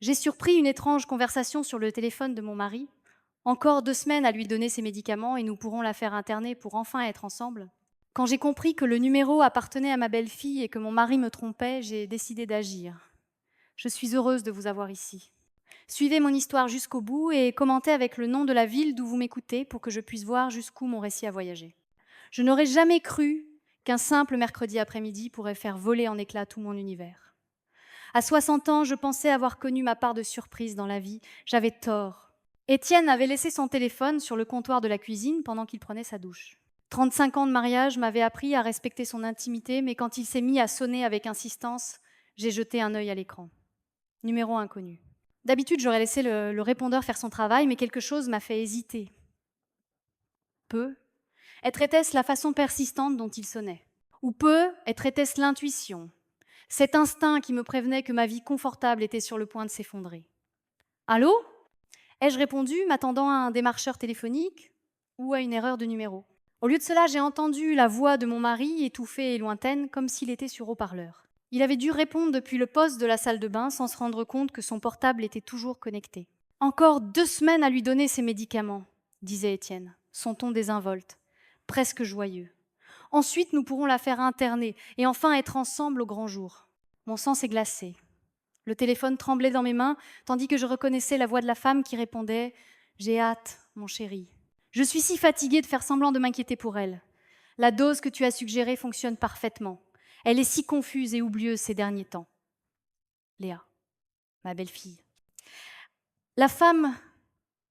J'ai surpris une étrange conversation sur le téléphone de mon mari. Encore 2 semaines à lui donner ses médicaments et nous pourrons la faire interner pour enfin être ensemble. Quand j'ai compris que le numéro appartenait à ma belle-fille et que mon mari me trompait, j'ai décidé d'agir. Je suis heureuse de vous avoir ici. Suivez mon histoire jusqu'au bout et commentez avec le nom de la ville d'où vous m'écoutez pour que je puisse voir jusqu'où mon récit a voyagé. Je n'aurais jamais cru qu'un simple mercredi après-midi pourrait faire voler en éclats tout mon univers. À 60 ans, je pensais avoir connu ma part de surprise dans la vie. J'avais tort. Étienne avait laissé son téléphone sur le comptoir de la cuisine pendant qu'il prenait sa douche. 35 ans de mariage m'avaient appris à respecter son intimité, mais quand il s'est mis à sonner avec insistance, j'ai jeté un œil à l'écran. Numéro inconnu. D'habitude, j'aurais laissé le répondeur faire son travail, mais quelque chose m'a fait hésiter. Peu. Était-ce la façon persistante dont il sonnait? Ou peu, était-ce l'intuition? Cet instinct qui me prévenait que ma vie confortable était sur le point de s'effondrer. Allô? Ai-je répondu, m'attendant à un démarcheur téléphonique ou à une erreur de numéro? Au lieu de cela, j'ai entendu la voix de mon mari, étouffée et lointaine, comme s'il était sur haut-parleur. Il avait dû répondre depuis le poste de la salle de bain sans se rendre compte que son portable était toujours connecté. Encore 2 semaines à lui donner ses médicaments, disait Étienne, son ton désinvolte, presque joyeux. Ensuite, nous pourrons la faire interner et enfin être ensemble au grand jour. Mon sang s'est glacé. Le téléphone tremblait dans mes mains, tandis que je reconnaissais la voix de la femme qui répondait « J'ai hâte, mon chéri. Je suis si fatiguée de faire semblant de m'inquiéter pour elle. La dose que tu as suggérée fonctionne parfaitement. Elle est si confuse et oublieuse ces derniers temps. » Léa, ma belle-fille. La femme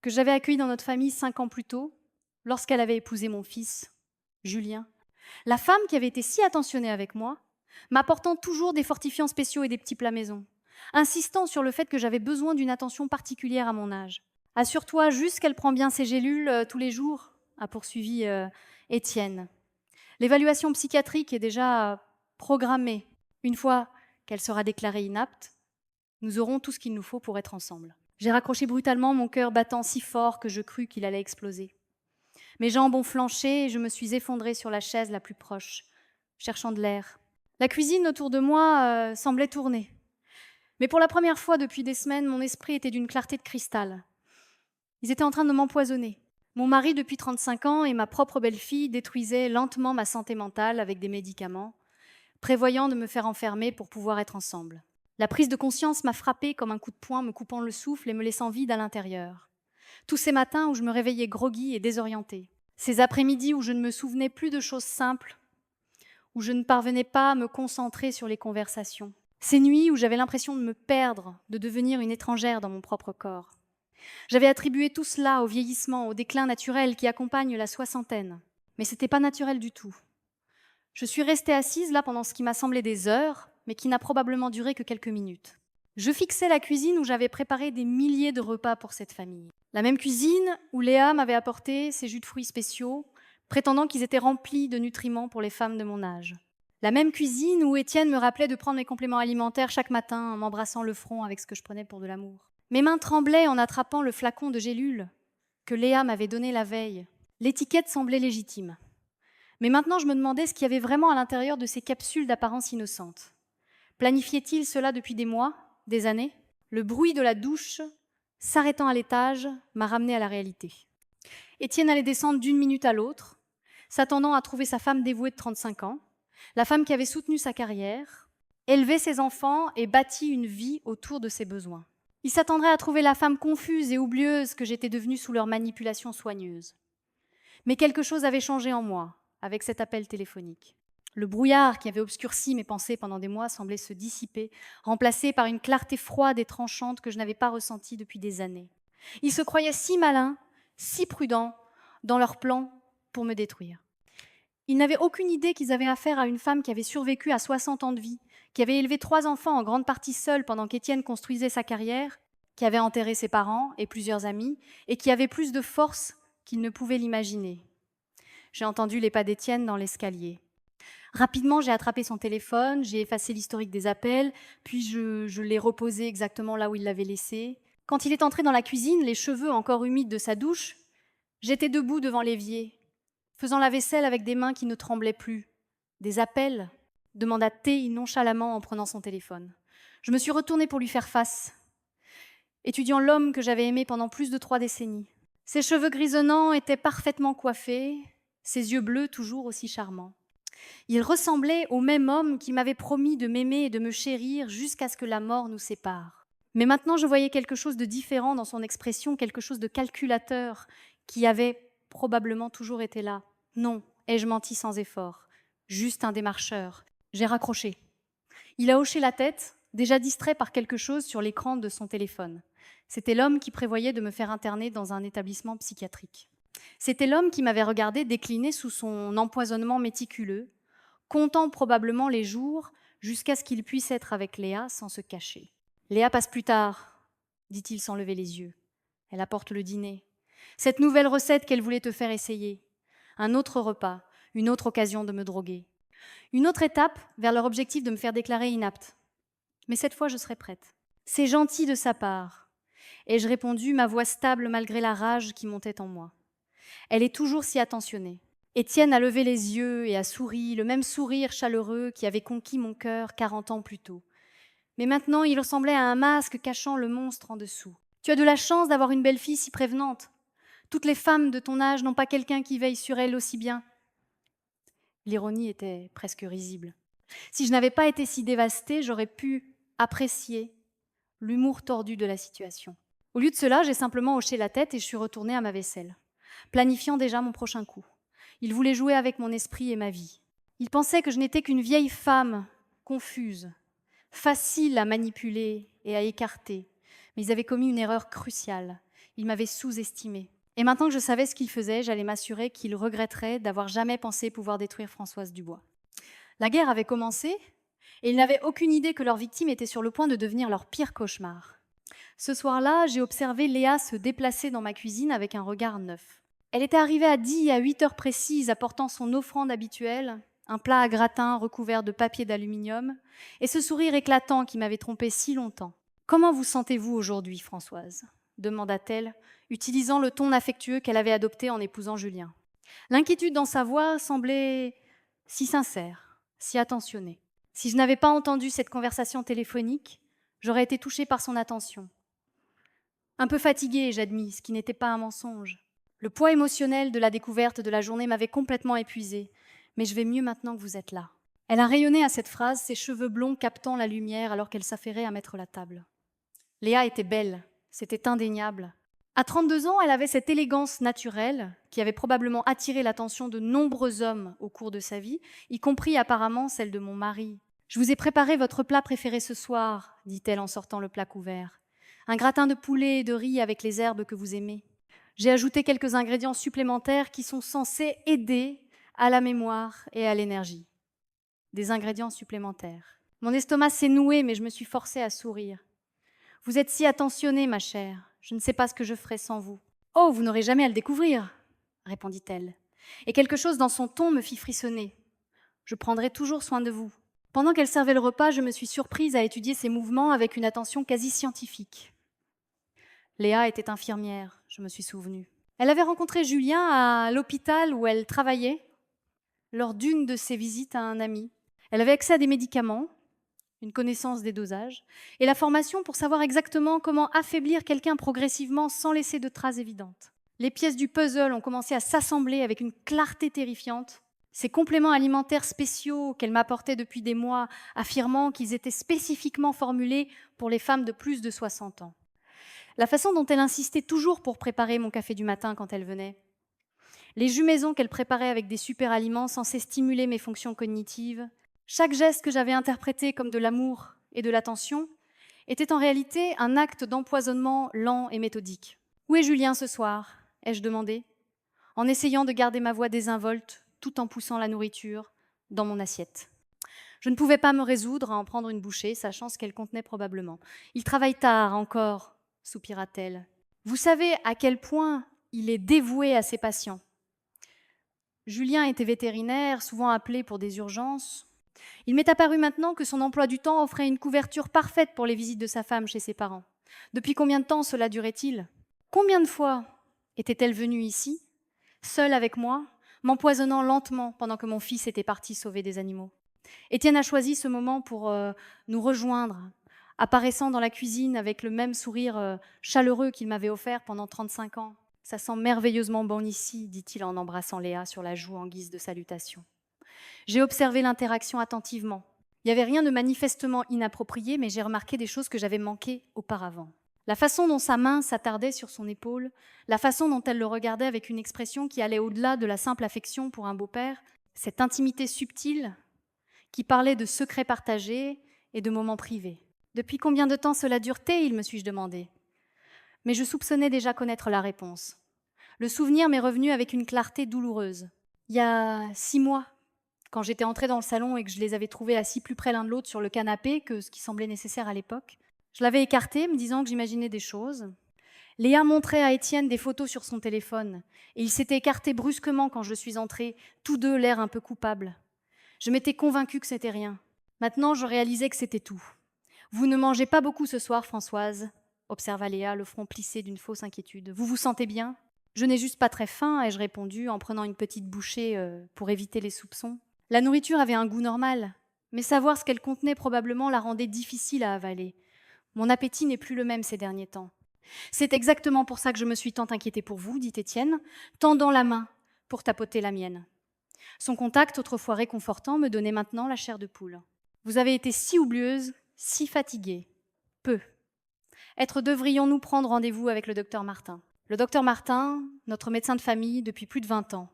que j'avais accueillie dans notre famille 5 ans plus tôt, lorsqu'elle avait épousé mon fils, Julien. La femme qui avait été si attentionnée avec moi, m'apportant toujours des fortifiants spéciaux et des petits plats maison, insistant sur le fait que j'avais besoin d'une attention particulière à mon âge. Assure-toi juste qu'elle prend bien ses gélules tous les jours, a poursuivi Étienne. L'évaluation psychiatrique est déjà programmée. Une fois qu'elle sera déclarée inapte, nous aurons tout ce qu'il nous faut pour être ensemble. J'ai raccroché brutalement, mon cœur battant si fort que je crus qu'il allait exploser. Mes jambes ont flanché et je me suis effondrée sur la chaise la plus proche, cherchant de l'air. La cuisine autour de moi semblait tourner. Mais pour la première fois depuis des semaines, mon esprit était d'une clarté de cristal. Ils étaient en train de m'empoisonner. Mon mari, depuis 35 ans, et ma propre belle-fille détruisaient lentement ma santé mentale avec des médicaments, prévoyant de me faire enfermer pour pouvoir être ensemble. La prise de conscience m'a frappée comme un coup de poing, me coupant le souffle et me laissant vide à l'intérieur. Tous ces matins où je me réveillais groggy et désorientée. Ces après-midi où je ne me souvenais plus de choses simples, où je ne parvenais pas à me concentrer sur les conversations. Ces nuits où j'avais l'impression de me perdre, de devenir une étrangère dans mon propre corps. J'avais attribué tout cela au vieillissement, au déclin naturel qui accompagne la soixantaine. Mais c'était pas naturel du tout. Je suis restée assise là pendant ce qui m'a semblé des heures, mais qui n'a probablement duré que quelques minutes. Je fixais la cuisine où j'avais préparé des milliers de repas pour cette famille. La même cuisine où Léa m'avait apporté ses jus de fruits spéciaux, prétendant qu'ils étaient remplis de nutriments pour les femmes de mon âge. La même cuisine où Étienne me rappelait de prendre mes compléments alimentaires chaque matin en m'embrassant le front avec ce que je prenais pour de l'amour. Mes mains tremblaient en attrapant le flacon de gélules que Léa m'avait donné la veille. L'étiquette semblait légitime. Mais maintenant, je me demandais ce qu'il y avait vraiment à l'intérieur de ces capsules d'apparence innocente. Planifiait-il cela depuis des mois, des années? Le bruit de la douche, s'arrêtant à l'étage, m'a ramené à la réalité. Étienne allait descendre d'une minute à l'autre, s'attendant à trouver sa femme dévouée de 35 ans, la femme qui avait soutenu sa carrière, élevé ses enfants et bâti une vie autour de ses besoins. Il s'attendrait à trouver la femme confuse et oublieuse que j'étais devenue sous leur manipulation soigneuse. Mais quelque chose avait changé en moi avec cet appel téléphonique. Le brouillard qui avait obscurci mes pensées pendant des mois semblait se dissiper, remplacé par une clarté froide et tranchante que je n'avais pas ressentie depuis des années. Ils se croyaient si malins, si prudents dans leur plan pour me détruire. Ils n'avaient aucune idée qu'ils avaient affaire à une femme qui avait survécu à 60 ans de vie, qui avait élevé 3 enfants en grande partie seule pendant qu'Étienne construisait sa carrière, qui avait enterré ses parents et plusieurs amis, et qui avait plus de force qu'il ne pouvait l'imaginer. J'ai entendu les pas d'Étienne dans l'escalier. Rapidement, j'ai attrapé son téléphone, j'ai effacé l'historique des appels, puis je l'ai reposé exactement là où il l'avait laissé. Quand il est entré dans la cuisine, les cheveux encore humides de sa douche, j'étais debout devant l'évier, faisant la vaisselle avec des mains qui ne tremblaient plus. Des appels demanda-t-il nonchalamment en prenant son téléphone. Je me suis retournée pour lui faire face. étudiant l'homme que j'avais aimé pendant plus de 3 décennies. Ses cheveux grisonnants étaient parfaitement coiffés, ses yeux bleus toujours aussi charmants. Il ressemblait au même homme qui m'avait promis de m'aimer et de me chérir jusqu'à ce que la mort nous sépare. Mais maintenant, je voyais quelque chose de différent dans son expression, quelque chose de calculateur, qui avait probablement toujours été là. Non, ai-je menti sans effort, juste un démarcheur. J'ai raccroché. Il a hoché la tête, déjà distrait par quelque chose sur l'écran de son téléphone. C'était l'homme qui prévoyait de me faire interner dans un établissement psychiatrique. C'était l'homme qui m'avait regardé décliner sous son empoisonnement méticuleux, comptant probablement les jours jusqu'à ce qu'il puisse être avec Léa sans se cacher. Léa passe plus tard, dit-il sans lever les yeux. Elle apporte le dîner. Cette nouvelle recette qu'elle voulait te faire essayer. Un autre repas, une autre occasion de me droguer. Une autre étape vers leur objectif de me faire déclarer inapte. Mais cette fois, je serai prête. C'est gentil de sa part. Ai-je répondu, ma voix stable malgré la rage qui montait en moi. Elle est toujours si attentionnée. Étienne a levé les yeux et a souri, le même sourire chaleureux qui avait conquis mon cœur 40 ans plus tôt. Mais maintenant, il ressemblait à un masque cachant le monstre en dessous. Tu as de la chance d'avoir une belle-fille si prévenante. Toutes les femmes de ton âge n'ont pas quelqu'un qui veille sur elles aussi bien. L'ironie était presque risible. Si je n'avais pas été si dévastée, j'aurais pu apprécier l'humour tordu de la situation. Au lieu de cela, j'ai simplement hoché la tête et je suis retournée à ma vaisselle, planifiant déjà mon prochain coup. Il voulait jouer avec mon esprit et ma vie. Il pensait que je n'étais qu'une vieille femme, confuse, facile à manipuler et à écarter. Mais ils avaient commis une erreur cruciale. Ils m'avaient sous-estimée. Et maintenant que je savais ce qu'il faisait, j'allais m'assurer qu'il regretterait d'avoir jamais pensé pouvoir détruire Françoise Dubois. La guerre avait commencé et ils n'avaient aucune idée que leur victime était sur le point de devenir leur pire cauchemar. Ce soir-là, j'ai observé Léa se déplacer dans ma cuisine avec un regard neuf. Elle était arrivée à 10 à 8 heures précises, apportant son offrande habituelle, un plat à gratin recouvert de papier d'aluminium, et ce sourire éclatant qui m'avait trompée si longtemps. « Comment vous sentez-vous aujourd'hui, Françoise ?» demanda-t-elle, utilisant le ton affectueux qu'elle avait adopté en épousant Julien. L'inquiétude dans sa voix semblait si sincère, si attentionnée. Si je n'avais pas entendu cette conversation téléphonique, j'aurais été touchée par son attention. Un peu fatiguée, j'admis, ce qui n'était pas un mensonge. Le poids émotionnel de la découverte de la journée m'avait complètement épuisée. Mais je vais mieux maintenant que vous êtes là. Elle a rayonné à cette phrase, ses cheveux blonds captant la lumière alors qu'elle s'affairait à mettre la table. Léa était belle, c'était indéniable. À 32 ans, elle avait cette élégance naturelle qui avait probablement attiré l'attention de nombreux hommes au cours de sa vie, y compris apparemment celle de mon mari. « Je vous ai préparé votre plat préféré ce soir, » dit-elle en sortant le plat couvert. « Un gratin de poulet et de riz avec les herbes que vous aimez. J'ai ajouté quelques ingrédients supplémentaires qui sont censés aider à la mémoire et à l'énergie. » Des ingrédients supplémentaires. Mon estomac s'est noué, mais je me suis forcée à sourire. « Vous êtes si attentionnée, ma chère. Je ne sais pas ce que je ferais sans vous. »« Oh, vous n'aurez jamais à le découvrir, » répondit-elle. Et quelque chose dans son ton me fit frissonner. « Je prendrai toujours soin de vous. » Pendant qu'elle servait le repas, je me suis surprise à étudier ses mouvements avec une attention quasi scientifique. Léa était infirmière, je me suis souvenue. Elle avait rencontré Julien à l'hôpital où elle travaillait lors d'une de ses visites à un ami. Elle avait accès à des médicaments, une connaissance des dosages, et la formation pour savoir exactement comment affaiblir quelqu'un progressivement sans laisser de traces évidentes. Les pièces du puzzle ont commencé à s'assembler avec une clarté terrifiante. Ces compléments alimentaires spéciaux qu'elle m'apportait depuis des mois, affirmant qu'ils étaient spécifiquement formulés pour les femmes de plus de 60 ans. La façon dont elle insistait toujours pour préparer mon café du matin quand elle venait. Les jus maison qu'elle préparait avec des super aliments censés stimuler mes fonctions cognitives. Chaque geste que j'avais interprété comme de l'amour et de l'attention était en réalité un acte d'empoisonnement lent et méthodique. « Où est Julien ce soir ?» ai-je demandé, en essayant de garder ma voix désinvolte tout en poussant la nourriture dans mon assiette. Je ne pouvais pas me résoudre à en prendre une bouchée, sachant ce qu'elle contenait probablement. « Il travaille tard encore », soupira-t-elle. « Vous savez à quel point il est dévoué à ses patients. » Julien était vétérinaire, souvent appelé pour des urgences. Il m'est apparu maintenant que son emploi du temps offrait une couverture parfaite pour les visites de sa femme chez ses parents. Depuis combien de temps cela durait-il ? Combien de fois était-elle venue ici, seule avec moi, m'empoisonnant lentement pendant que mon fils était parti sauver des animaux ? Étienne a choisi ce moment pour nous rejoindre, apparaissant dans la cuisine avec le même sourire chaleureux qu'il m'avait offert pendant 35 ans. « Ça sent merveilleusement bon ici », dit-il en embrassant Léa sur la joue en guise de salutation. J'ai observé l'interaction attentivement. Il n'y avait rien de manifestement inapproprié, mais j'ai remarqué des choses que j'avais manquées auparavant. La façon dont sa main s'attardait sur son épaule, la façon dont elle le regardait avec une expression qui allait au-delà de la simple affection pour un beau-père, cette intimité subtile qui parlait de secrets partagés et de moments privés. Depuis combien de temps cela dure-t-il, me suis-je demandé. Mais je soupçonnais déjà connaître la réponse. Le souvenir m'est revenu avec une clarté douloureuse. Il y a 6 mois, quand j'étais entrée dans le salon et que je les avais trouvés assis plus près l'un de l'autre sur le canapé que ce qui semblait nécessaire à l'époque, je l'avais écarté, me disant que j'imaginais des choses. Léa montrait à Étienne des photos sur son téléphone, et il s'était écarté brusquement quand je suis entrée, tous deux l'air un peu coupables. Je m'étais convaincue que c'était rien. Maintenant, je réalisais que c'était tout. « Vous ne mangez pas beaucoup ce soir, Françoise », observa Léa, le front plissé d'une fausse inquiétude. « Vous vous sentez bien ?»« Je n'ai juste pas très faim, » ai-je répondu en prenant une petite bouchée pour éviter les soupçons. La nourriture avait un goût normal, mais savoir ce qu'elle contenait probablement la rendait difficile à avaler. Mon appétit n'est plus le même ces derniers temps. « C'est exactement pour ça que je me suis tant inquiétée pour vous, » dit Étienne, tendant la main pour tapoter la mienne. Son contact, autrefois réconfortant, me donnait maintenant la chair de poule. « Vous avez été si oublieuse, si fatiguée. Peu. Être devrions-nous prendre rendez-vous avec le docteur Martin. Le docteur Martin, notre médecin de famille depuis plus de 20 ans.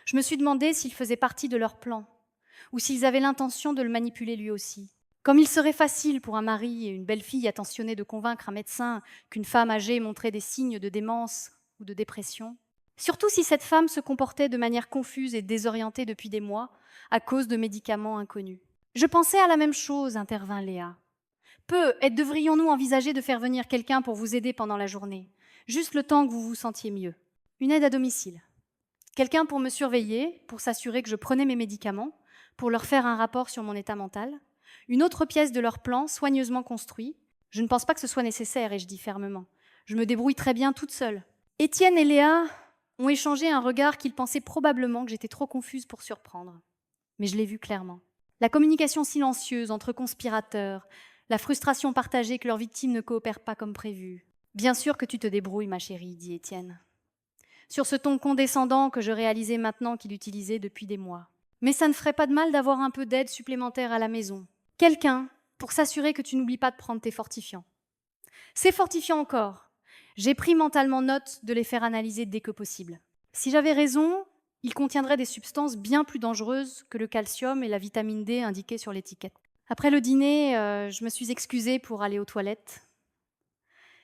Je me suis demandé s'il faisait partie de leur plan, ou s'ils avaient l'intention de le manipuler lui aussi. Comme il serait facile pour un mari et une belle-fille attentionnée de convaincre un médecin qu'une femme âgée montrait des signes de démence ou de dépression. Surtout si cette femme se comportait de manière confuse et désorientée depuis des mois à cause de médicaments inconnus. Je pensais à la même chose, intervint Léa. Peu, devrions-nous envisager de faire venir quelqu'un pour vous aider pendant la journée, juste le temps que vous vous sentiez mieux. Une aide à domicile. Quelqu'un pour me surveiller, pour s'assurer que je prenais mes médicaments, pour leur faire un rapport sur mon état mental. Une autre pièce de leur plan, soigneusement construit. Je ne pense pas que ce soit nécessaire, ai-je dit fermement. Je me débrouille très bien toute seule. Étienne et Léa ont échangé un regard qu'ils pensaient probablement que j'étais trop confuse pour surprendre. Mais je l'ai vu clairement. La communication silencieuse entre conspirateurs, la frustration partagée que leurs victimes ne coopèrent pas comme prévu. « Bien sûr que tu te débrouilles, ma chérie, » dit Étienne. Sur ce ton condescendant que je réalisais maintenant qu'il utilisait depuis des mois. Mais ça ne ferait pas de mal d'avoir un peu d'aide supplémentaire à la maison. Quelqu'un pour s'assurer que tu n'oublies pas de prendre tes fortifiants. Ces fortifiants encore, j'ai pris mentalement note de les faire analyser dès que possible. Si j'avais raison, ils contiendraient des substances bien plus dangereuses que le calcium et la vitamine D indiquées sur l'étiquette. Après le dîner, je me suis excusée pour aller aux toilettes.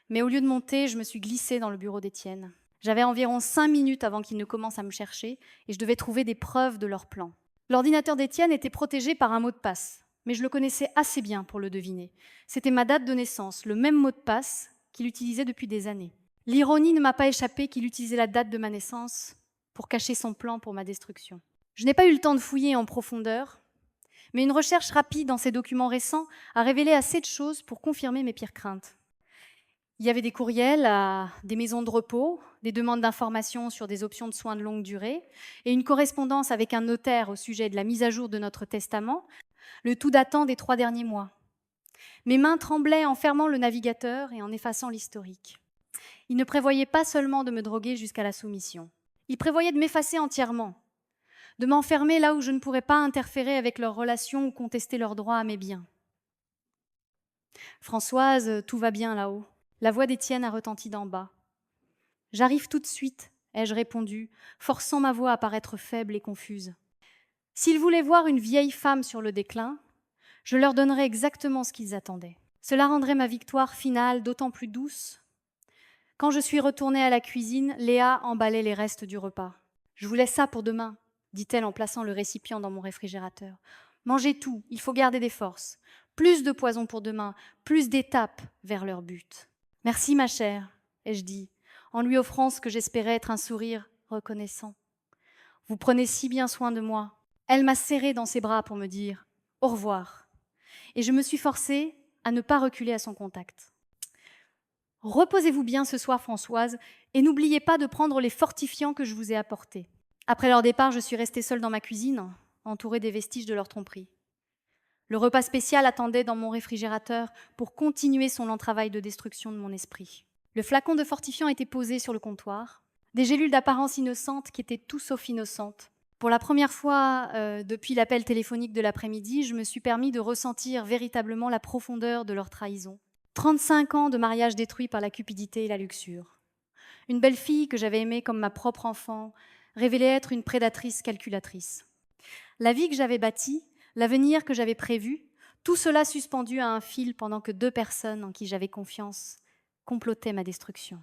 Mais au lieu de monter, je me suis glissée dans le bureau d'Étienne. J'avais environ 5 minutes avant qu'ils ne commencent à me chercher et je devais trouver des preuves de leur plan. L'ordinateur d'Étienne était protégé par un mot de passe, mais je le connaissais assez bien pour le deviner. C'était ma date de naissance, le même mot de passe qu'il utilisait depuis des années. L'ironie ne m'a pas échappé qu'il utilisait la date de ma naissance pour cacher son plan pour ma destruction. Je n'ai pas eu le temps de fouiller en profondeur, mais une recherche rapide dans ces documents récents a révélé assez de choses pour confirmer mes pires craintes. Il y avait des courriels à des maisons de repos, des demandes d'informations sur des options de soins de longue durée et une correspondance avec un notaire au sujet de la mise à jour de notre testament, le tout datant des 3 derniers mois. Mes mains tremblaient en fermant le navigateur et en effaçant l'historique. Il ne prévoyait pas seulement de me droguer jusqu'à la soumission. Il prévoyait de m'effacer entièrement, de m'enfermer là où je ne pourrais pas interférer avec leurs relations ou contester leurs droits à mes biens. « Françoise, tout va bien là-haut. » La voix d'Étienne a retenti d'en bas. « J'arrive tout de suite, » ai-je répondu, forçant ma voix à paraître faible et confuse. S'ils voulaient voir une vieille femme sur le déclin, je leur donnerais exactement ce qu'ils attendaient. Cela rendrait ma victoire finale d'autant plus douce. Quand je suis retournée à la cuisine, Léa emballait les restes du repas. « Je voulais ça pour demain, » dit-elle en plaçant le récipient dans mon réfrigérateur. « Mangez tout, il faut garder des forces. Plus de poison pour demain, plus d'étapes vers leur but. » « Merci, ma chère, » ai-je dit, en lui offrant ce que j'espérais être un sourire reconnaissant. « Vous prenez si bien soin de moi. » Elle m'a serrée dans ses bras pour me dire « au revoir ». Et je me suis forcée à ne pas reculer à son contact. « Reposez-vous bien ce soir, Françoise, et n'oubliez pas de prendre les fortifiants que je vous ai apportés. » Après leur départ, je suis restée seule dans ma cuisine, entourée des vestiges de leur tromperie. Le repas spécial attendait dans mon réfrigérateur pour continuer son lent travail de destruction de mon esprit. Le flacon de fortifiant était posé sur le comptoir. Des gélules d'apparence innocente qui étaient tout sauf innocentes. Pour la première fois depuis l'appel téléphonique de l'après-midi, je me suis permis de ressentir véritablement la profondeur de leur trahison. 35 ans de mariage détruit par la cupidité et la luxure. Une belle fille que j'avais aimée comme ma propre enfant révélait être une prédatrice calculatrice. La vie que j'avais bâtie, l'avenir que j'avais prévu, tout cela suspendu à un fil pendant que 2 personnes en qui j'avais confiance complotaient ma destruction.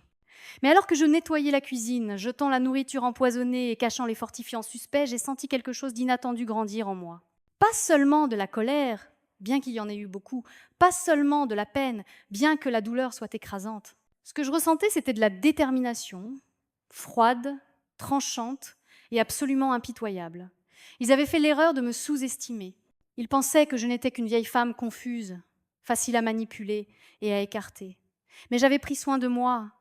Mais alors que je nettoyais la cuisine, jetant la nourriture empoisonnée et cachant les fortifiants suspects, j'ai senti quelque chose d'inattendu grandir en moi. Pas seulement de la colère, bien qu'il y en ait eu beaucoup, pas seulement de la peine, bien que la douleur soit écrasante. Ce que je ressentais, c'était de la détermination, froide, tranchante et absolument impitoyable. Ils avaient fait l'erreur de me sous-estimer. Ils pensaient que je n'étais qu'une vieille femme confuse, facile à manipuler et à écarter. Mais j'avais pris soin de moi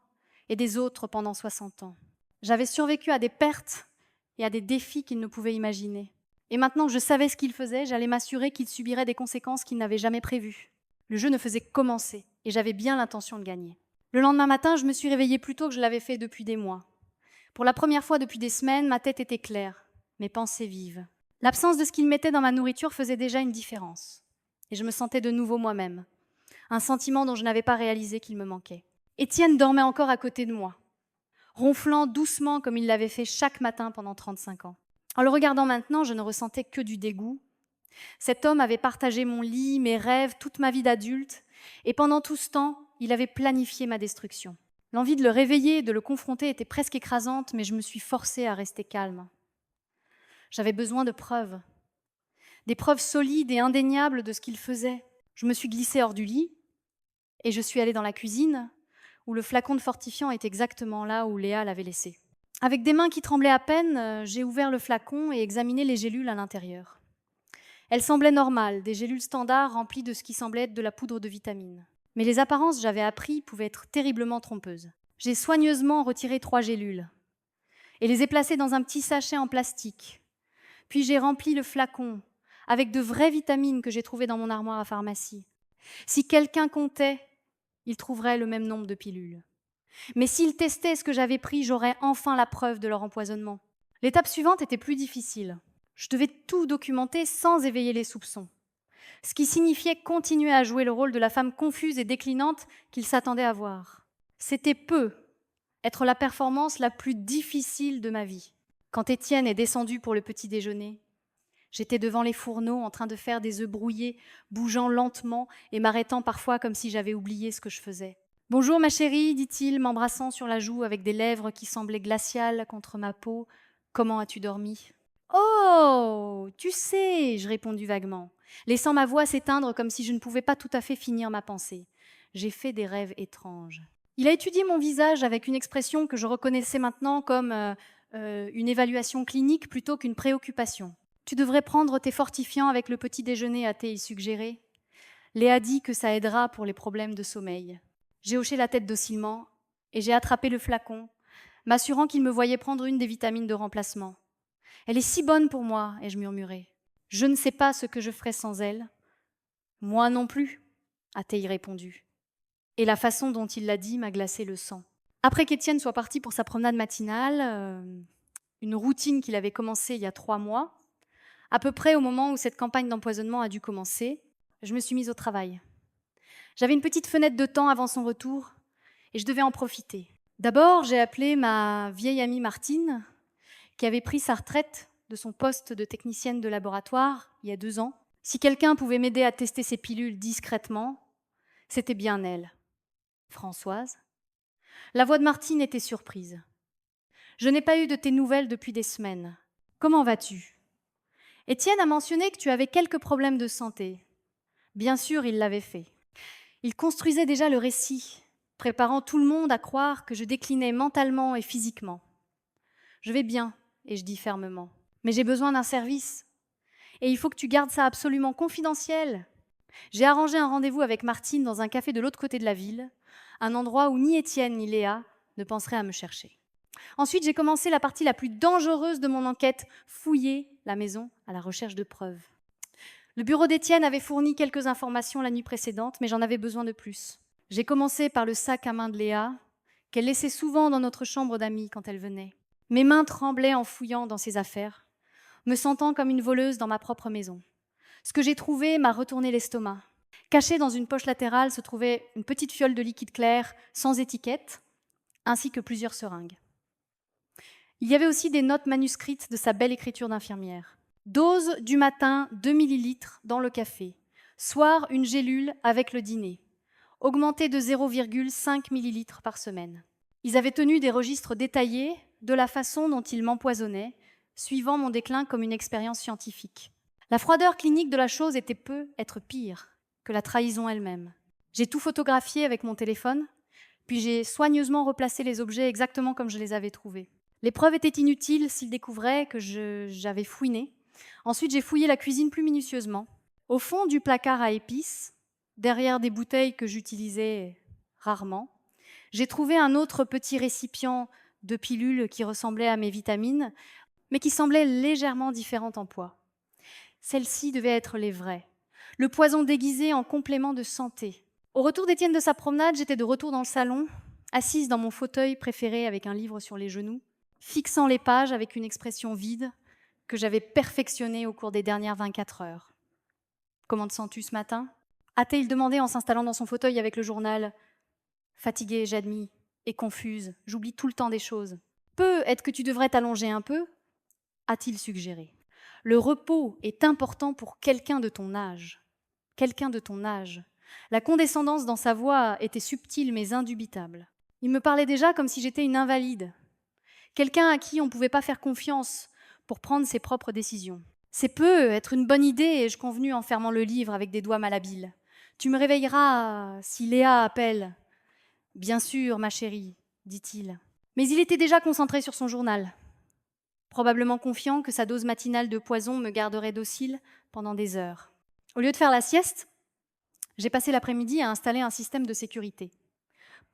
et des autres pendant 60 ans. J'avais survécu à des pertes et à des défis qu'ils ne pouvaient imaginer. Et maintenant que je savais ce qu'ils faisaient, j'allais m'assurer qu'ils subiraient des conséquences qu'ils n'avaient jamais prévues. Le jeu ne faisait que commencer et j'avais bien l'intention de gagner. Le lendemain matin, je me suis réveillée plus tôt que je l'avais fait depuis des mois. Pour la première fois depuis des semaines, ma tête était claire, mes pensées vives. L'absence de ce qu'ils mettaient dans ma nourriture faisait déjà une différence. Et je me sentais de nouveau moi-même. Un sentiment dont je n'avais pas réalisé qu'il me manquait. Étienne dormait encore à côté de moi, ronflant doucement comme il l'avait fait chaque matin pendant 35 ans. En le regardant maintenant, je ne ressentais que du dégoût. Cet homme avait partagé mon lit, mes rêves, toute ma vie d'adulte, et pendant tout ce temps, il avait planifié ma destruction. L'envie de le réveiller, de le confronter était presque écrasante, mais je me suis forcée à rester calme. J'avais besoin de preuves, des preuves solides et indéniables de ce qu'il faisait. Je me suis glissée hors du lit et je suis allée dans la cuisine où le flacon de fortifiant est exactement là où Léa l'avait laissé. Avec des mains qui tremblaient à peine, j'ai ouvert le flacon et examiné les gélules à l'intérieur. Elles semblaient normales, des gélules standards remplies de ce qui semblait être de la poudre de vitamines. Mais les apparences, j'avais appris, pouvaient être terriblement trompeuses. J'ai soigneusement retiré 3 gélules et les ai placées dans un petit sachet en plastique. Puis j'ai rempli le flacon avec de vraies vitamines que j'ai trouvées dans mon armoire à pharmacie. Si quelqu'un comptait, il trouverait le même nombre de pilules. Mais s'il testait ce que j'avais pris, j'aurais enfin la preuve de leur empoisonnement. L'étape suivante était plus difficile. Je devais tout documenter sans éveiller les soupçons. Ce qui signifiait continuer à jouer le rôle de la femme confuse et déclinante qu'il s'attendait à voir. C'était être la performance la plus difficile de ma vie. Quand Étienne est descendu pour le petit déjeuner, j'étais devant les fourneaux en train de faire des œufs brouillés, bougeant lentement et m'arrêtant parfois comme si j'avais oublié ce que je faisais. « Bonjour ma chérie », dit-il, m'embrassant sur la joue avec des lèvres qui semblaient glaciales contre ma peau. « Comment as-tu dormi ?»« Oh, tu sais », je répondis vaguement, laissant ma voix s'éteindre comme si je ne pouvais pas tout à fait finir ma pensée. J'ai fait des rêves étranges. Il a étudié mon visage avec une expression que je reconnaissais maintenant comme une évaluation clinique plutôt qu'une préoccupation. Tu devrais prendre tes fortifiants avec le petit déjeuner, a-t-il suggéré. Léa dit que ça aidera pour les problèmes de sommeil. J'ai hoché la tête docilement et j'ai attrapé le flacon, m'assurant qu'il me voyait prendre une des vitamines de remplacement. Elle est si bonne pour moi, ai-je murmuré. Je ne sais pas ce que je ferais sans elle. Moi non plus, a-t-il répondu. Et la façon dont il l'a dit m'a glacé le sang. Après qu'Étienne soit parti pour sa promenade matinale, une routine qu'il avait commencée il y a 3 mois, à peu près au moment où cette campagne d'empoisonnement a dû commencer, je me suis mise au travail. J'avais une petite fenêtre de temps avant son retour et je devais en profiter. D'abord, j'ai appelé ma vieille amie Martine, qui avait pris sa retraite de son poste de technicienne de laboratoire il y a 2 ans. Si quelqu'un pouvait m'aider à tester ses pilules discrètement, c'était bien elle. Françoise. La voix de Martine était surprise. « Je n'ai pas eu de tes nouvelles depuis des semaines. Comment vas-tu ? Étienne a mentionné que tu avais quelques problèmes de santé. » Bien sûr, il l'avait fait. Il construisait déjà le récit, préparant tout le monde à croire que je déclinais mentalement et physiquement. « Je vais bien, » ai-je dit fermement, « mais j'ai besoin d'un service. Et il faut que tu gardes ça absolument confidentiel. » J'ai arrangé un rendez-vous avec Martine dans un café de l'autre côté de la ville, un endroit où ni Étienne ni Léa ne penseraient à me chercher. Ensuite, j'ai commencé la partie la plus dangereuse de mon enquête, fouiller la maison à la recherche de preuves. Le bureau d'Étienne avait fourni quelques informations la nuit précédente, mais j'en avais besoin de plus. J'ai commencé par le sac à main de Léa, qu'elle laissait souvent dans notre chambre d'amis quand elle venait. Mes mains tremblaient en fouillant dans ses affaires, me sentant comme une voleuse dans ma propre maison. Ce que j'ai trouvé m'a retourné l'estomac. Cachée dans une poche latérale se trouvait une petite fiole de liquide clair sans étiquette, ainsi que plusieurs seringues. Il y avait aussi des notes manuscrites de sa belle écriture d'infirmière. Dose du matin 2 millilitres dans le café. Soir, une gélule avec le dîner. Augmenté de 0,5 millilitres par semaine. Ils avaient tenu des registres détaillés de la façon dont ils m'empoisonnaient, suivant mon déclin comme une expérience scientifique. La froideur clinique de la chose était peu être pire que la trahison elle-même. J'ai tout photographié avec mon téléphone, puis j'ai soigneusement replacé les objets exactement comme je les avais trouvés. Les preuves étaient inutiles s'ils découvraient que j'avais fouiné. Ensuite, j'ai fouillé la cuisine plus minutieusement. Au fond du placard à épices, derrière des bouteilles que j'utilisais rarement, j'ai trouvé un autre petit récipient de pilules qui ressemblait à mes vitamines, mais qui semblait légèrement différente en poids. Celles-ci devaient être les vraies. Le poison déguisé en complément de santé. Au retour d'Étienne de sa promenade, j'étais de retour dans le salon, assise dans mon fauteuil préféré avec un livre sur les genoux, fixant les pages avec une expression vide que j'avais perfectionnée au cours des dernières 24 heures. « Comment te sens-tu ce matin » a-t-il demandé en s'installant dans son fauteuil avec le journal. Fatiguée, j'admis, et confuse, j'oublie tout le temps des choses. Peut-être que tu devrais t'allonger un peu, a-t-il suggéré. Le repos est important pour quelqu'un de ton âge. Quelqu'un de ton âge. La condescendance dans sa voix était subtile mais indubitable. Il me parlait déjà comme si j'étais une invalide. Quelqu'un à qui on ne pouvait pas faire confiance pour prendre ses propres décisions. C'est peu être une bonne idée, ai-je convenu en fermant le livre avec des doigts malhabiles. Tu me réveilleras si Léa appelle. Bien sûr, ma chérie, dit-il. Mais il était déjà concentré sur son journal, probablement confiant que sa dose matinale de poison me garderait docile pendant des heures. Au lieu de faire la sieste, j'ai passé l'après-midi à installer un système de sécurité.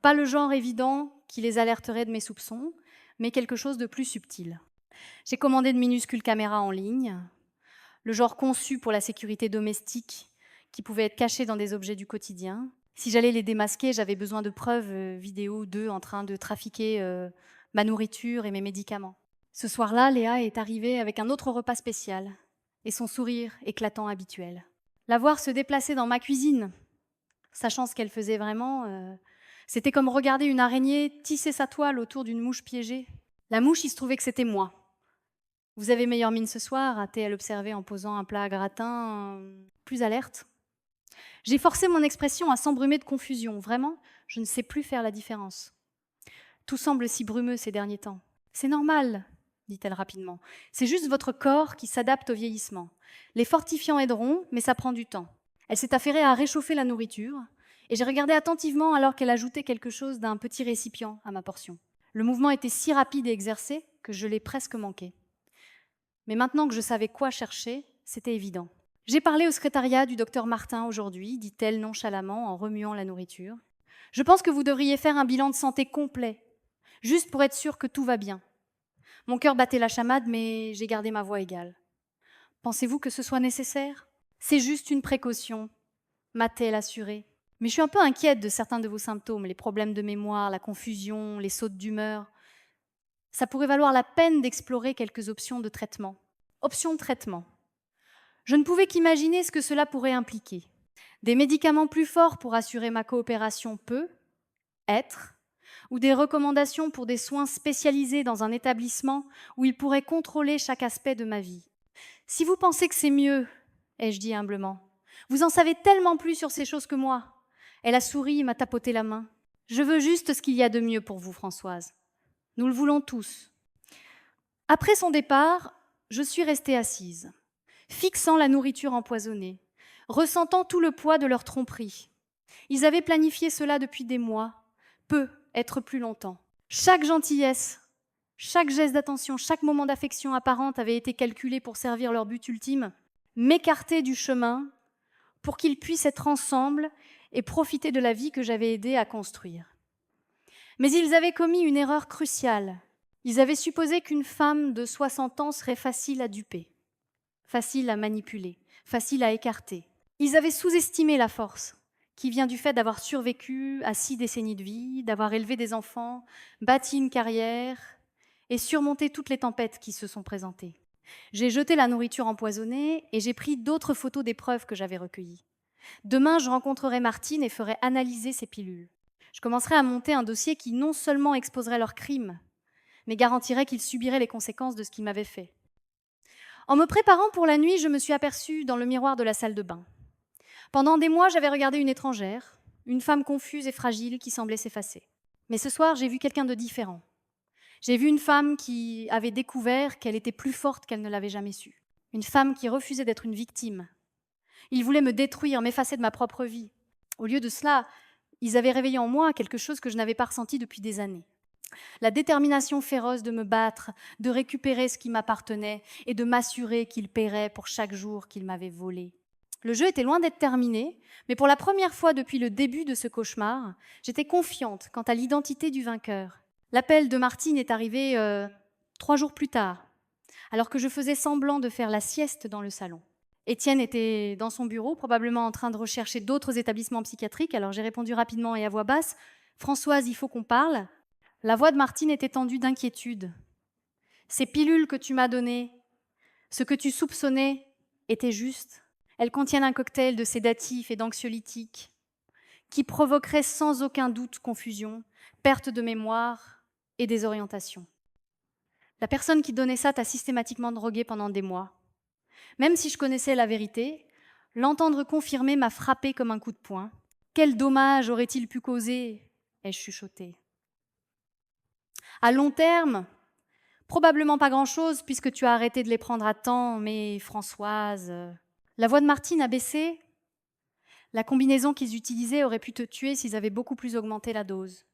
Pas le genre évident qui les alerterait de mes soupçons, mais quelque chose de plus subtil. J'ai commandé de minuscules caméras en ligne, le genre conçu pour la sécurité domestique, qui pouvaient être cachées dans des objets du quotidien. Si j'allais les démasquer, j'avais besoin de preuves vidéo d'eux en train de trafiquer ma nourriture et mes médicaments. Ce soir-là, Léa est arrivée avec un autre repas spécial et son sourire éclatant habituel. La voir se déplacer dans ma cuisine, sachant ce qu'elle faisait vraiment, c'était comme regarder une araignée tisser sa toile autour d'une mouche piégée. La mouche, il se trouvait que c'était moi. « Vous avez meilleure mine ce soir » a-t-elle observé en posant un plat à gratin, plus alerte. J'ai forcé mon expression à s'embrumer de confusion. Vraiment, je ne sais plus faire la différence. Tout semble si brumeux ces derniers temps. C'est normal, dit-elle rapidement. C'est juste votre corps qui s'adapte au vieillissement. Les fortifiants aideront, mais ça prend du temps. Elle s'est affairée à réchauffer la nourriture, et j'ai regardé attentivement alors qu'elle ajoutait quelque chose d'un petit récipient à ma portion. Le mouvement était si rapide et exercé que je l'ai presque manqué. Mais maintenant que je savais quoi chercher, c'était évident. J'ai parlé au secrétariat du docteur Martin aujourd'hui, dit-elle nonchalamment en remuant la nourriture. Je pense que vous devriez faire un bilan de santé complet, juste pour être sûr que tout va bien. Mon cœur battait la chamade, mais j'ai gardé ma voix égale. Pensez-vous que ce soit nécessaire ? C'est juste une précaution, m'a-t-elle assurée. Mais je suis un peu inquiète de certains de vos symptômes, les problèmes de mémoire, la confusion, les sautes d'humeur. Ça pourrait valoir la peine d'explorer quelques options de traitement. Options de traitement. Je ne pouvais qu'imaginer ce que cela pourrait impliquer. Des médicaments plus forts pour assurer ma coopération peut être, ou des recommandations pour des soins spécialisés dans un établissement où ils pourraient contrôler chaque aspect de ma vie. Si vous pensez que c'est mieux, ai-je dit humblement, vous en savez tellement plus sur ces choses que moi. Elle a souri et m'a tapoté la main. Je veux juste ce qu'il y a de mieux pour vous, Françoise. Nous le voulons tous. Après son départ, je suis restée assise, fixant la nourriture empoisonnée, ressentant tout le poids de leur tromperie. Ils avaient planifié cela depuis des mois, peut être plus longtemps. Chaque gentillesse, chaque geste d'attention, chaque moment d'affection apparente avait été calculé pour servir leur but ultime, m'écarter du chemin pour qu'ils puissent être ensemble et profiter de la vie que j'avais aidé à construire. Mais ils avaient commis une erreur cruciale. Ils avaient supposé qu'une femme de 60 ans serait facile à duper, facile à manipuler, facile à écarter. Ils avaient sous-estimé la force, qui vient du fait d'avoir survécu à 6 décennies de vie, d'avoir élevé des enfants, bâti une carrière et surmonté toutes les tempêtes qui se sont présentées. J'ai jeté la nourriture empoisonnée et j'ai pris d'autres photos des preuves que j'avais recueillies. Demain, je rencontrerai Martine et ferai analyser ces pilules. Je commencerai à monter un dossier qui non seulement exposerait leurs crimes, mais garantirait qu'ils subiraient les conséquences de ce qu'ils m'avaient fait. En me préparant pour la nuit, je me suis aperçue dans le miroir de la salle de bain. Pendant des mois, j'avais regardé une étrangère, une femme confuse et fragile qui semblait s'effacer. Mais ce soir, j'ai vu quelqu'un de différent. J'ai vu une femme qui avait découvert qu'elle était plus forte qu'elle ne l'avait jamais su. Une femme qui refusait d'être une victime. Ils voulaient me détruire, m'effacer de ma propre vie. Au lieu de cela, ils avaient réveillé en moi quelque chose que je n'avais pas ressenti depuis des années. La détermination féroce de me battre, de récupérer ce qui m'appartenait et de m'assurer qu'ils paieraient pour chaque jour qu'ils m'avaient volé. Le jeu était loin d'être terminé, mais pour la première fois depuis le début de ce cauchemar, j'étais confiante quant à l'identité du vainqueur. L'appel de Martine est arrivé 3 jours plus tard, alors que je faisais semblant de faire la sieste dans le salon. Étienne était dans son bureau, probablement en train de rechercher d'autres établissements psychiatriques, alors j'ai répondu rapidement et à voix basse « Françoise, il faut qu'on parle ». La voix de Martine était tendue d'inquiétude. « Ces pilules que tu m'as données, ce que tu soupçonnais, était juste. Elles contiennent un cocktail de sédatifs et d'anxiolytiques qui provoquerait sans aucun doute confusion, perte de mémoire et désorientation. La personne qui donnait ça t'a systématiquement drogué pendant des mois. Même si je connaissais la vérité, l'entendre confirmer m'a frappé comme un coup de poing. Quel dommage aurait-il pu causer ? Ai-je chuchoté. À long terme, probablement pas grand-chose puisque tu as arrêté de les prendre à temps, mais Françoise... La voix de Martine a baissé. La combinaison qu'ils utilisaient aurait pu te tuer s'ils avaient beaucoup plus augmenté la dose.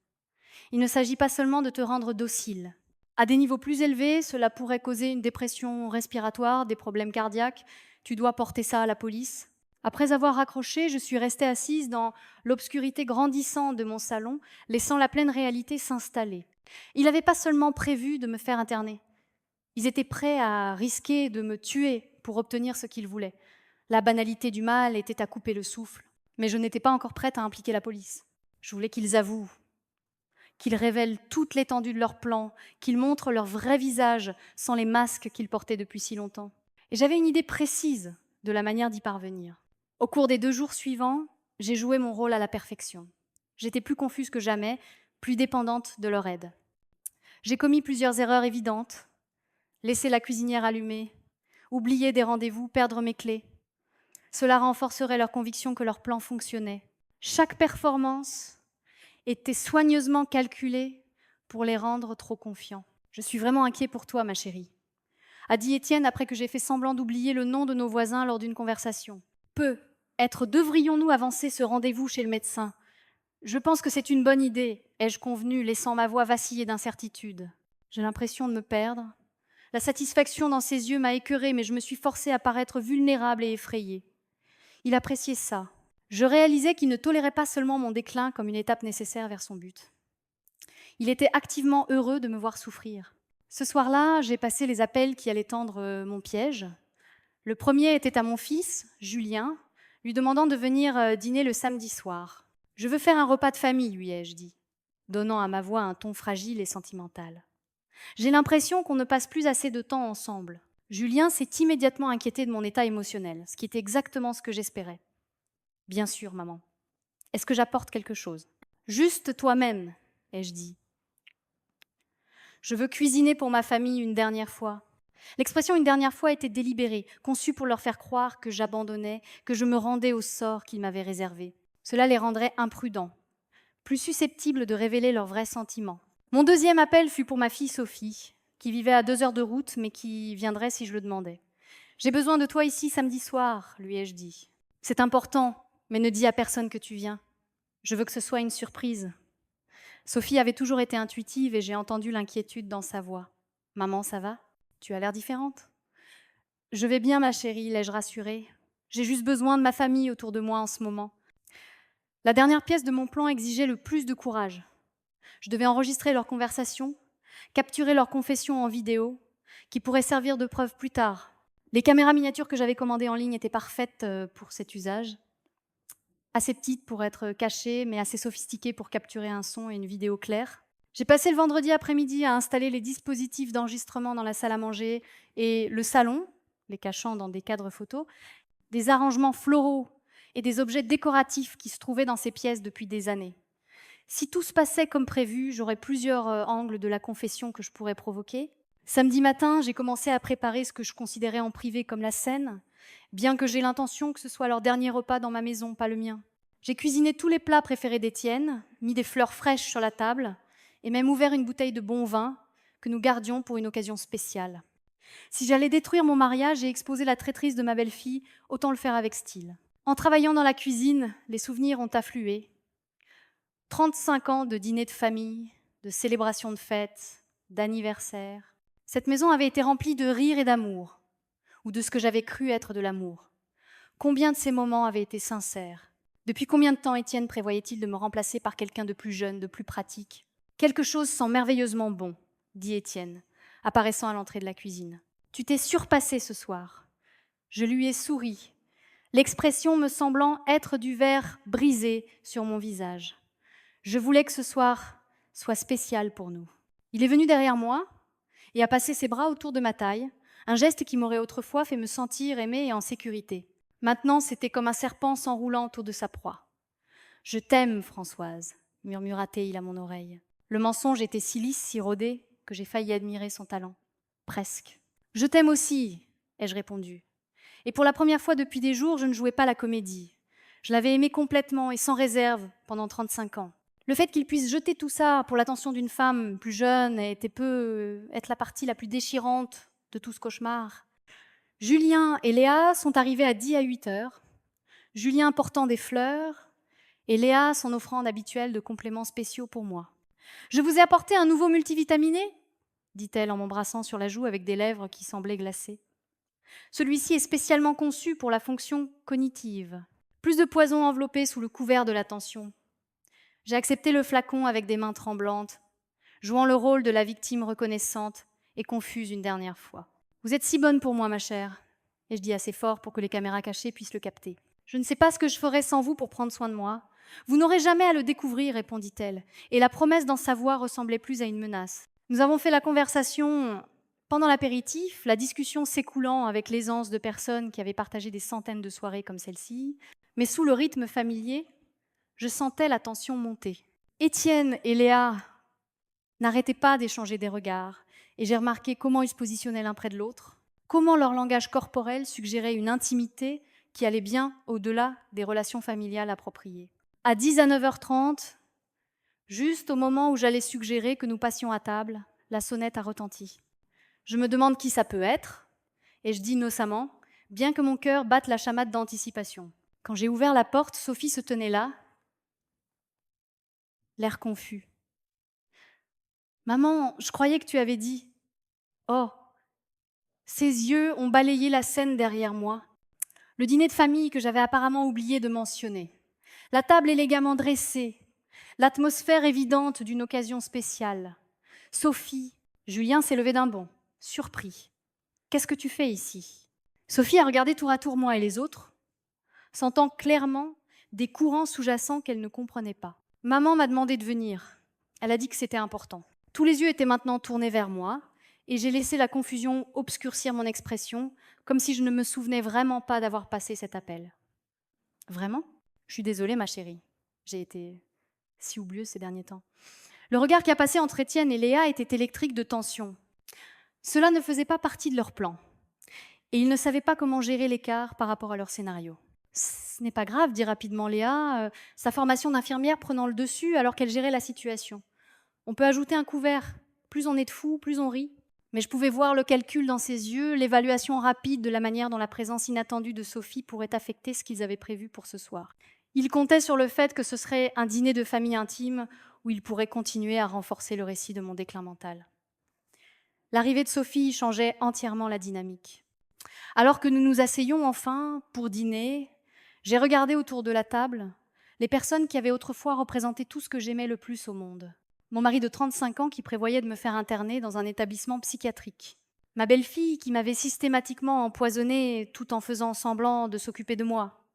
Il ne s'agit pas seulement de te rendre docile. À des niveaux plus élevés, cela pourrait causer une dépression respiratoire, des problèmes cardiaques. Tu dois porter ça à la police. Après avoir raccroché, je suis restée assise dans l'obscurité grandissante de mon salon, laissant la pleine réalité s'installer. Ils n'avaient pas seulement prévu de me faire interner. Ils étaient prêts à risquer de me tuer pour obtenir ce qu'ils voulaient. La banalité du mal était à couper le souffle, mais je n'étais pas encore prête à impliquer la police. Je voulais qu'ils avouent, qu'ils révèlent toute l'étendue de leur plan, qu'ils montrent leur vrai visage sans les masques qu'ils portaient depuis si longtemps. Et j'avais une idée précise de la manière d'y parvenir. Au cours des 2 jours suivants, j'ai joué mon rôle à la perfection. J'étais plus confuse que jamais, plus dépendante de leur aide. J'ai commis plusieurs erreurs évidentes, laissé la cuisinière allumée, oublier des rendez-vous, perdre mes clés. Cela renforcerait leur conviction que leur plan fonctionnait. Chaque performance était soigneusement calculée pour les rendre trop confiants. Je suis vraiment inquiet pour toi, ma chérie, a dit Étienne après que j'ai fait semblant d'oublier le nom de nos voisins lors d'une conversation. Peut-être devrions-nous avancer ce rendez-vous chez le médecin. Je pense que c'est une bonne idée, ai-je convenu, laissant ma voix vaciller d'incertitude. J'ai l'impression de me perdre. La satisfaction dans ses yeux m'a écœurée, mais je me suis forcée à paraître vulnérable et effrayée. Il appréciait ça. Je réalisais qu'il ne tolérait pas seulement mon déclin comme une étape nécessaire vers son but. Il était activement heureux de me voir souffrir. Ce soir-là, j'ai passé les appels qui allaient tendre mon piège. Le premier était à mon fils, Julien, lui demandant de venir dîner le samedi soir. « Je veux faire un repas de famille, lui ai-je dit, donnant à ma voix un ton fragile et sentimental. J'ai l'impression qu'on ne passe plus assez de temps ensemble. Julien s'est immédiatement inquiété de mon état émotionnel, ce qui était exactement ce que j'espérais. « Bien sûr, maman. Est-ce que j'apporte quelque chose ?»« Juste toi-même, ai-je dit. Je veux cuisiner pour ma famille une dernière fois. » L'expression « une dernière fois » était délibérée, conçue pour leur faire croire que j'abandonnais, que je me rendais au sort qu'ils m'avaient réservé. Cela les rendrait imprudents, plus susceptibles de révéler leurs vrais sentiments. Mon deuxième appel fut pour ma fille Sophie, qui vivait à 2 heures de route, mais qui viendrait si je le demandais. « J'ai besoin de toi ici samedi soir, lui ai-je dit. C'est important, mais ne dis à personne que tu viens. Je veux que ce soit une surprise. » Sophie avait toujours été intuitive et j'ai entendu l'inquiétude dans sa voix. « Maman, ça va ? Tu as l'air différente. »« Je vais bien, ma chérie, l'ai-je rassurée. J'ai juste besoin de ma famille autour de moi en ce moment. » La dernière pièce de mon plan exigeait le plus de courage. Je devais enregistrer leur conversation, capturer leur confession en vidéo, qui pourrait servir de preuve plus tard. Les caméras miniatures que j'avais commandées en ligne étaient parfaites pour cet usage. Assez petites pour être cachées, mais assez sophistiquées pour capturer un son et une vidéo claire. J'ai passé le vendredi après-midi à installer les dispositifs d'enregistrement dans la salle à manger et le salon, les cachant dans des cadres photos, des arrangements floraux et des objets décoratifs qui se trouvaient dans ces pièces depuis des années. Si tout se passait comme prévu, j'aurais plusieurs angles de la confession que je pourrais provoquer. Samedi matin, j'ai commencé à préparer ce que je considérais en privé comme la scène, bien que j'ai l'intention que ce soit leur dernier repas dans ma maison, pas le mien. J'ai cuisiné tous les plats préférés d'Étienne, mis des fleurs fraîches sur la table, et même ouvert une bouteille de bon vin que nous gardions pour une occasion spéciale. Si j'allais détruire mon mariage et exposer la traîtrise de ma belle-fille, autant le faire avec style. En travaillant dans la cuisine, les souvenirs ont afflué. 35 ans de dîners de famille, de célébrations de fêtes, d'anniversaires. Cette maison avait été remplie de rires et d'amour, ou de ce que j'avais cru être de l'amour. Combien de ces moments avaient été sincères? Depuis combien de temps Étienne prévoyait-il de me remplacer par quelqu'un de plus jeune, de plus pratique? Quelque chose sent merveilleusement bon, dit Étienne, apparaissant à l'entrée de la cuisine. Tu t'es surpassé ce soir. Je lui ai souri, l'expression me semblant être du verre brisé sur mon visage. Je voulais que ce soir soit spécial pour nous. Il est venu derrière moi et a passé ses bras autour de ma taille, un geste qui m'aurait autrefois fait me sentir aimée et en sécurité. Maintenant, c'était comme un serpent s'enroulant autour de sa proie. « Je t'aime, Françoise », murmura-t-il à mon oreille. Le mensonge était si lisse, si rodé, que j'ai failli admirer son talent. Presque. « Je t'aime aussi », ai-je répondu. Et pour la première fois depuis des jours, je ne jouais pas la comédie. Je l'avais aimé complètement et sans réserve pendant 35 ans. Le fait qu'il puisse jeter tout ça pour l'attention d'une femme plus jeune était peu être la partie la plus déchirante de tout ce cauchemar. Julien et Léa sont arrivés à 10 à 8 heures, Julien portant des fleurs et Léa son offrande habituelle de compléments spéciaux pour moi. « Je vous ai apporté un nouveau multivitaminé ?» dit-elle en m'embrassant sur la joue avec des lèvres qui semblaient glacées. Celui-ci est spécialement conçu pour la fonction cognitive. Plus de poison enveloppé sous le couvert de l'attention. J'ai accepté le flacon avec des mains tremblantes, jouant le rôle de la victime reconnaissante et confuse une dernière fois. « Vous êtes si bonne pour moi, ma chère », ai-je dit assez fort pour que les caméras cachées puissent le capter. « Je ne sais pas ce que je ferais sans vous pour prendre soin de moi. Vous n'aurez jamais à le découvrir, répondit-elle, et la promesse dans sa voix ressemblait plus à une menace. Nous avons fait la conversation pendant l'apéritif, la discussion s'écoulant avec l'aisance de personnes qui avaient partagé des centaines de soirées comme celle-ci, mais sous le rythme familier, je sentais la tension monter. Étienne et Léa n'arrêtaient pas d'échanger des regards, et j'ai remarqué comment ils se positionnaient l'un près de l'autre, comment leur langage corporel suggérait une intimité qui allait bien au-delà des relations familiales appropriées. À 10 à 9h30, juste au moment où j'allais suggérer que nous passions à table, la sonnette a retenti. Je me demande qui ça peut être, et je dis innocemment, bien que mon cœur batte la chamade d'anticipation. Quand j'ai ouvert la porte, Sophie se tenait là, l'air confus. « Maman, je croyais que tu avais dit. » Oh, ses yeux ont balayé la scène derrière moi. Le dîner de famille que j'avais apparemment oublié de mentionner. La table élégamment dressée, l'atmosphère évidente d'une occasion spéciale. Sophie, Julien s'est levé d'un bond, surpris. « Qu'est-ce que tu fais ici ?» Sophie a regardé tour à tour moi et les autres, sentant clairement des courants sous-jacents qu'elle ne comprenait pas. Maman m'a demandé de venir. Elle a dit que c'était important. Tous les yeux étaient maintenant tournés vers moi, et j'ai laissé la confusion obscurcir mon expression, comme si je ne me souvenais vraiment pas d'avoir passé cet appel. Vraiment ? Je suis désolée, ma chérie. J'ai été si oublieuse ces derniers temps. Le regard qui a passé entre Étienne et Léa était électrique de tension. Cela ne faisait pas partie de leur plan, et ils ne savaient pas comment gérer l'écart par rapport à leur scénario. « Ce n'est pas grave, dit rapidement Léa, sa formation d'infirmière prenant le dessus alors qu'elle gérait la situation. On peut ajouter un couvert. Plus on est de fous, plus on rit. » Mais je pouvais voir le calcul dans ses yeux, l'évaluation rapide de la manière dont la présence inattendue de Sophie pourrait affecter ce qu'ils avaient prévu pour ce soir. Ils comptaient sur le fait que ce serait un dîner de famille intime où ils pourraient continuer à renforcer le récit de mon déclin mental. L'arrivée de Sophie changeait entièrement la dynamique. Alors que nous nous asseyions enfin pour dîner, j'ai regardé autour de la table les personnes qui avaient autrefois représenté tout ce que j'aimais le plus au monde. Mon mari de 35 ans qui prévoyait de me faire interner dans un établissement psychiatrique. Ma belle-fille qui m'avait systématiquement empoisonnée tout en faisant semblant de s'occuper de moi.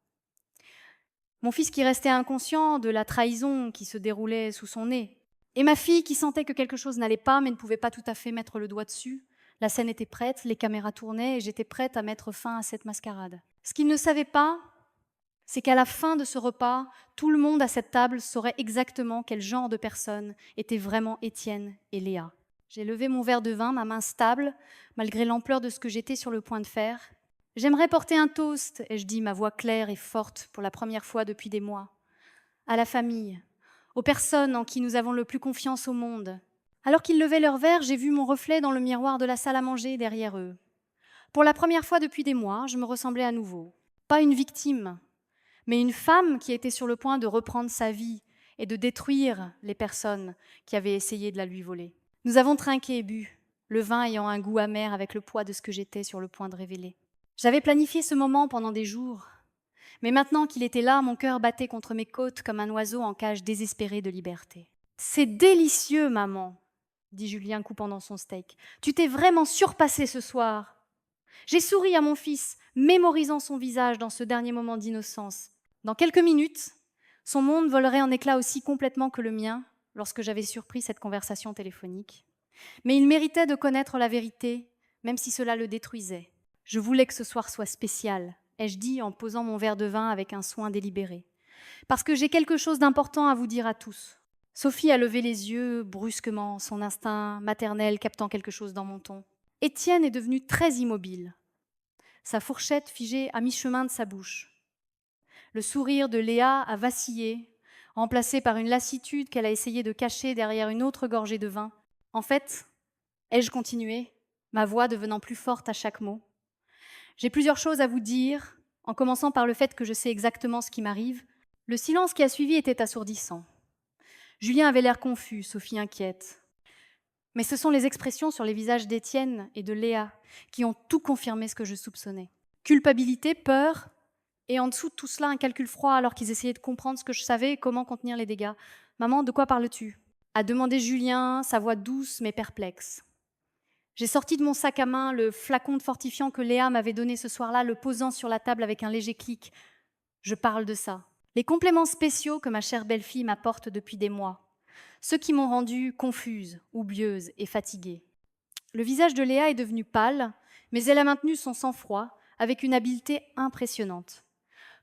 Mon fils qui restait inconscient de la trahison qui se déroulait sous son nez. Et ma fille qui sentait que quelque chose n'allait pas mais ne pouvait pas tout à fait mettre le doigt dessus. La scène était prête, les caméras tournaient et j'étais prête à mettre fin à cette mascarade. Ce qu'il ne savait pas, c'est qu'à la fin de ce repas, tout le monde à cette table saurait exactement quel genre de personnes étaient vraiment Étienne et Léa. J'ai levé mon verre de vin, ma main stable, malgré l'ampleur de ce que j'étais sur le point de faire. J'aimerais porter un toast, ai-je dit, ma voix claire et forte pour la première fois depuis des mois. À la famille, aux personnes en qui nous avons le plus confiance au monde. Alors qu'ils levaient leur verre, j'ai vu mon reflet dans le miroir de la salle à manger derrière eux. Pour la première fois depuis des mois, je me ressemblais à nouveau. Pas une victime, mais une femme qui était sur le point de reprendre sa vie et de détruire les personnes qui avaient essayé de la lui voler. Nous avons trinqué et bu, le vin ayant un goût amer avec le poids de ce que j'étais sur le point de révéler. J'avais planifié ce moment pendant des jours, mais maintenant qu'il était là, mon cœur battait contre mes côtes comme un oiseau en cage désespéré de liberté. « C'est délicieux, maman !» dit Julien coupant dans son steak. « Tu t'es vraiment surpassée ce soir !» J'ai souri à mon fils, mémorisant son visage dans ce dernier moment d'innocence. Dans quelques minutes, son monde volerait en éclats aussi complètement que le mien lorsque j'avais surpris cette conversation téléphonique. Mais il méritait de connaître la vérité, même si cela le détruisait. Je voulais que ce soir soit spécial, ai-je dit en posant mon verre de vin avec un soin délibéré. Parce que j'ai quelque chose d'important à vous dire à tous. Sophie a levé les yeux brusquement, son instinct maternel captant quelque chose dans mon ton. Étienne est devenu très immobile, sa fourchette figée à mi-chemin de sa bouche. Le sourire de Léa a vacillé, remplacé par une lassitude qu'elle a essayé de cacher derrière une autre gorgée de vin. En fait, ai-je continué, ma voix devenant plus forte à chaque mot, j'ai plusieurs choses à vous dire, en commençant par le fait que je sais exactement ce qui m'arrive. Le silence qui a suivi était assourdissant. Julien avait l'air confus, Sophie inquiète. Mais ce sont les expressions sur les visages d'Étienne et de Léa qui ont tout confirmé ce que je soupçonnais. Culpabilité, peur, et en dessous de tout cela, un calcul froid alors qu'ils essayaient de comprendre ce que je savais et comment contenir les dégâts. « Maman, de quoi parles-tu » a demandé Julien, sa voix douce mais perplexe. J'ai sorti de mon sac à main le flacon de fortifiant que Léa m'avait donné ce soir-là, le posant sur la table avec un léger clic. Je parle de ça. Les compléments spéciaux que ma chère belle-fille m'apporte depuis des mois. Ceux qui m'ont rendue confuse, oublieuse et fatiguée. Le visage de Léa est devenu pâle, mais elle a maintenu son sang-froid avec une habileté impressionnante.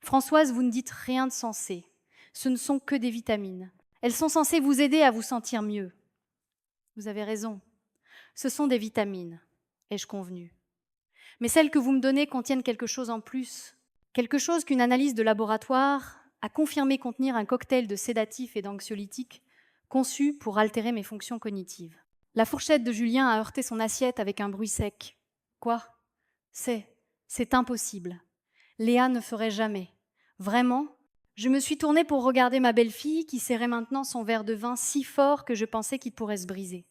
Françoise, vous ne dites rien de sensé. Ce ne sont que des vitamines. Elles sont censées vous aider à vous sentir mieux. Vous avez raison. Ce sont des vitamines, ai-je convenu. Mais celles que vous me donnez contiennent quelque chose en plus. Quelque chose qu'une analyse de laboratoire a confirmé contenir un cocktail de sédatifs et d'anxiolytiques conçu pour altérer mes fonctions cognitives. La fourchette de Julien a heurté son assiette avec un bruit sec. Quoi ? C'est impossible. Léa ne ferait jamais. Vraiment ? Je me suis tournée pour regarder ma belle-fille qui serrait maintenant son verre de vin si fort que je pensais qu'il pourrait se briser.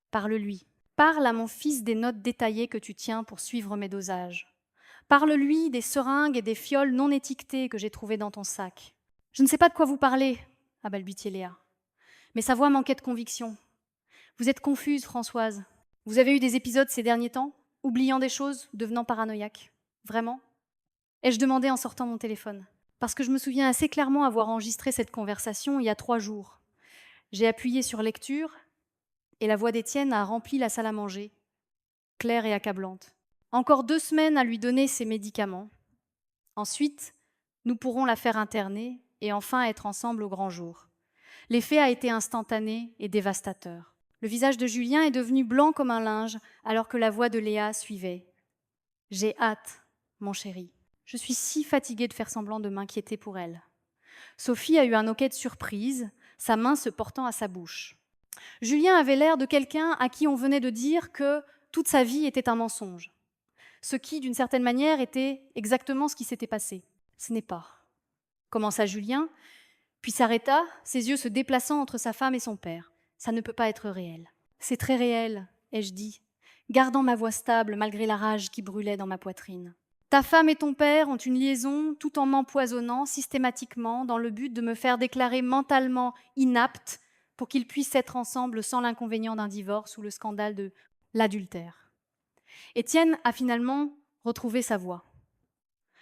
Parle-lui. Parle à mon fils des notes détaillées que tu tiens pour suivre mes dosages. Parle-lui des seringues et des fioles non étiquetées que j'ai trouvées dans ton sac. Je ne sais pas de quoi vous parlez, a balbutié Léa. Mais sa voix manquait de conviction. Vous êtes confuse, Françoise. Vous avez eu des épisodes ces derniers temps, oubliant des choses, devenant paranoïaque. Vraiment ? Ai-je demandé en sortant mon téléphone. Parce que je me souviens assez clairement avoir enregistré cette conversation il y a 3 jours. J'ai appuyé sur lecture et la voix d'Étienne a rempli la salle à manger, claire et accablante. Encore 2 semaines à lui donner ses médicaments. Ensuite, nous pourrons la faire interner et enfin être ensemble au grand jour. L'effet a été instantané et dévastateur. Le visage de Julien est devenu blanc comme un linge alors que la voix de Léa suivait. « J'ai hâte, mon chéri. Je suis si fatiguée de faire semblant de m'inquiéter pour elle. » Sophie a eu un hoquet de surprise, sa main se portant à sa bouche. Julien avait l'air de quelqu'un à qui on venait de dire que toute sa vie était un mensonge. Ce qui, d'une certaine manière, était exactement ce qui s'était passé. Ce n'est pas. Commença Julien, puis s'arrêta, ses yeux se déplaçant entre sa femme et son père. Ça ne peut pas être réel. C'est très réel, ai-je dit, gardant ma voix stable malgré la rage qui brûlait dans ma poitrine. Ta femme et ton père ont une liaison tout en m'empoisonnant systématiquement dans le but de me faire déclarer mentalement inapte pour qu'ils puissent être ensemble sans l'inconvénient d'un divorce ou le scandale de l'adultère. Étienne a finalement retrouvé sa voix.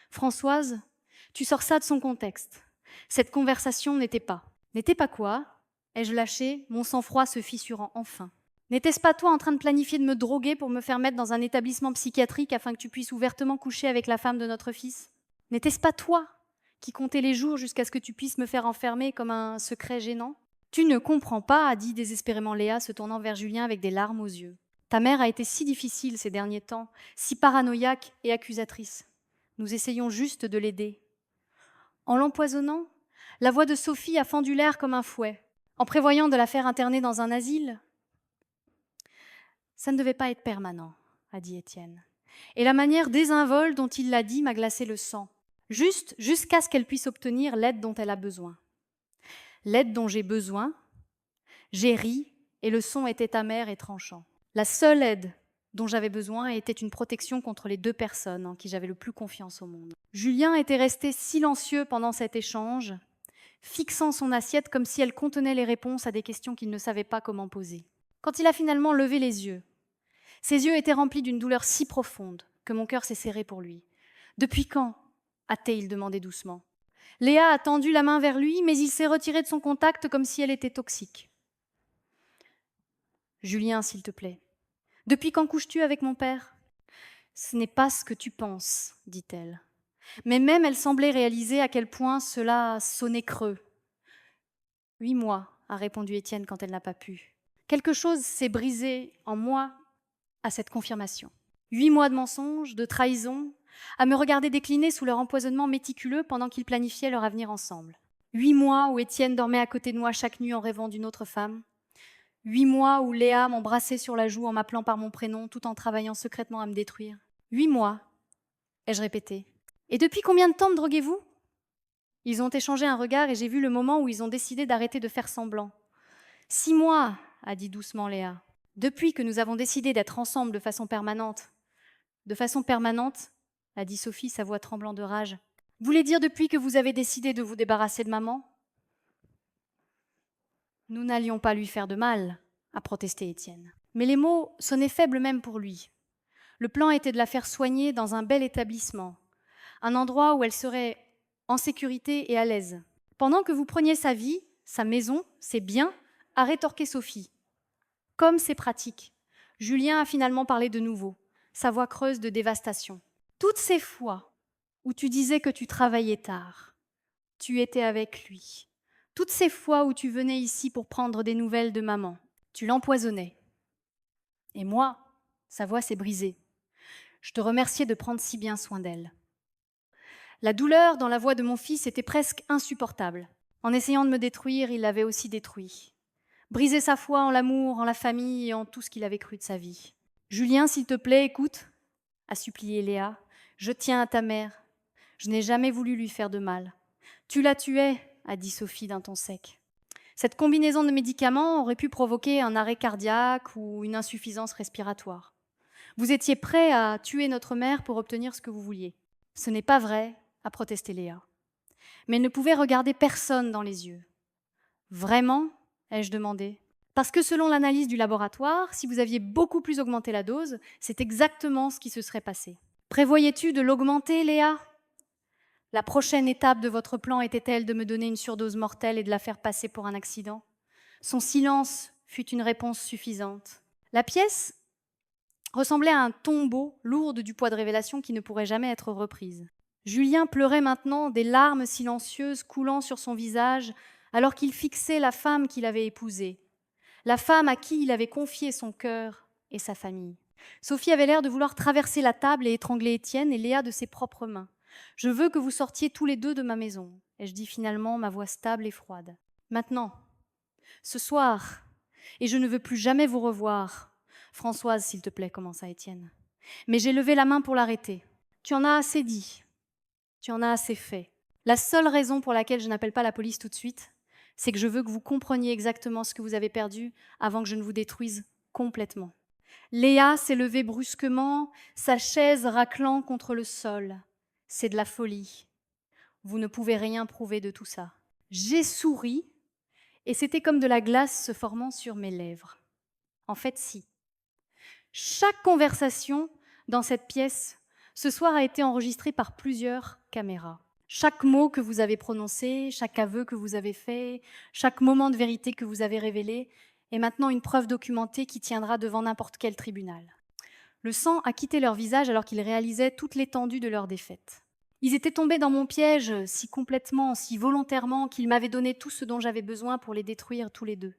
Françoise, tu sors ça de son contexte. Cette conversation n'était pas. N'était pas quoi? Ai-je lâché, mon sang-froid se fissurant enfin. N'était-ce pas toi en train de planifier de me droguer pour me faire mettre dans un établissement psychiatrique afin que tu puisses ouvertement coucher avec la femme de notre fils? N'était-ce pas toi qui comptais les jours jusqu'à ce que tu puisses me faire enfermer comme un secret gênant? Tu ne comprends pas, a dit désespérément Léa, se tournant vers Julien avec des larmes aux yeux. Ta mère a été si difficile ces derniers temps, si paranoïaque et accusatrice. Nous essayons juste de l'aider. En l'empoisonnant, la voix de Sophie a fendu l'air comme un fouet. En prévoyant de la faire interner dans un asile, ça ne devait pas être permanent, a dit Étienne. Et la manière désinvolte dont il l'a dit m'a glacé le sang, juste jusqu'à ce qu'elle puisse obtenir l'aide dont elle a besoin. L'aide dont j'ai besoin, j'ai ri et le son était amer et tranchant. La seule aide dont j'avais besoin était une protection contre les deux personnes en qui j'avais le plus confiance au monde. Julien était resté silencieux pendant cet échange, fixant son assiette comme si elle contenait les réponses à des questions qu'il ne savait pas comment poser. Quand il a finalement levé les yeux, ses yeux étaient remplis d'une douleur si profonde que mon cœur s'est serré pour lui. « Depuis quand » a-t-il demandé doucement. Léa a tendu la main vers lui, mais il s'est retiré de son contact comme si elle était toxique. « Julien, s'il te plaît, depuis quand couches-tu avec mon père ?»« Ce n'est pas ce que tu penses, dit-elle. » Mais même elle semblait réaliser à quel point cela sonnait creux. « 8 mois, a répondu Étienne quand elle n'a pas pu. Quelque chose s'est brisé en moi à cette confirmation. 8 mois de mensonges, de trahison, à me regarder décliner sous leur empoisonnement méticuleux pendant qu'ils planifiaient leur avenir ensemble. 8 mois où Étienne dormait à côté de moi chaque nuit en rêvant d'une autre femme. 8 mois où Léa m'embrassait sur la joue en m'appelant par mon prénom tout en travaillant secrètement à me détruire. 8 mois, ai-je répété. Et depuis combien de temps me droguez-vous ? Ils ont échangé un regard et j'ai vu le moment où ils ont décidé d'arrêter de faire semblant. 6 mois, a dit doucement Léa. Depuis que nous avons décidé d'être ensemble de façon permanente. De façon permanente, a dit Sophie, sa voix tremblant de rage. Vous voulez dire depuis que vous avez décidé de vous débarrasser de maman ? Nous n'allions pas lui faire de mal, a protesté Étienne. Mais les mots sonnaient faibles même pour lui. Le plan était de la faire soigner dans un bel établissement, un endroit où elle serait en sécurité et à l'aise. Pendant que vous preniez sa vie, sa maison, ses biens, a rétorqué Sophie. Comme c'est pratique. Julien a finalement parlé de nouveau, sa voix creuse de dévastation. Toutes ces fois où tu disais que tu travaillais tard, tu étais avec lui. Toutes ces fois où tu venais ici pour prendre des nouvelles de maman, tu l'empoisonnais. Et moi, sa voix s'est brisée. Je te remerciais de prendre si bien soin d'elle. La douleur dans la voix de mon fils était presque insupportable. En essayant de me détruire, il l'avait aussi détruit. Briser sa foi en l'amour, en la famille et en tout ce qu'il avait cru de sa vie. « Julien, s'il te plaît, écoute » a supplié Léa. « Je tiens à ta mère. Je n'ai jamais voulu lui faire de mal. »« Tu la tuais » a dit Sophie d'un ton sec. Cette combinaison de médicaments aurait pu provoquer un arrêt cardiaque ou une insuffisance respiratoire. Vous étiez prêt à tuer notre mère pour obtenir ce que vous vouliez. « Ce n'est pas vrai » a protesté Léa. Mais elle ne pouvait regarder personne dans les yeux. « Vraiment ?» ai-je demandé. Parce que selon l'analyse du laboratoire, si vous aviez beaucoup plus augmenté la dose, c'est exactement ce qui se serait passé. Prévoyais-tu de l'augmenter, Léa ? La prochaine étape de votre plan était-elle de me donner une surdose mortelle et de la faire passer pour un accident ? Son silence fut une réponse suffisante. La pièce ressemblait à un tombeau lourde du poids de révélation qui ne pourrait jamais être reprise. Julien pleurait maintenant, des larmes silencieuses coulant sur son visage, alors qu'il fixait la femme qu'il avait épousée, la femme à qui il avait confié son cœur et sa famille. Sophie avait l'air de vouloir traverser la table et étrangler Étienne et Léa de ses propres mains. « Je veux que vous sortiez tous les deux de ma maison », ai-je dit finalement, ma voix stable et froide. « Maintenant, ce soir, et je ne veux plus jamais vous revoir. »« Françoise, s'il te plaît, » commença Étienne. Mais j'ai levé la main pour l'arrêter. « Tu en as assez dit. Tu en as assez fait. La seule raison pour laquelle je n'appelle pas la police tout de suite, c'est que je veux que vous compreniez exactement ce que vous avez perdu avant que je ne vous détruise complètement. » Léa s'est levée brusquement, sa chaise raclant contre le sol. « C'est de la folie. Vous ne pouvez rien prouver de tout ça. » J'ai souri et c'était comme de la glace se formant sur mes lèvres. En fait, si. Chaque conversation Dans cette pièce, ce soir a été enregistré par plusieurs caméras. Chaque mot que vous avez prononcé, chaque aveu que vous avez fait, chaque moment de vérité que vous avez révélé est maintenant une preuve documentée qui tiendra devant n'importe quel tribunal. Le sang a quitté leur visage alors qu'ils réalisaient toute l'étendue de leur défaite. Ils étaient tombés dans mon piège si complètement, si volontairement, qu'ils m'avaient donné tout ce dont j'avais besoin pour les détruire tous les deux.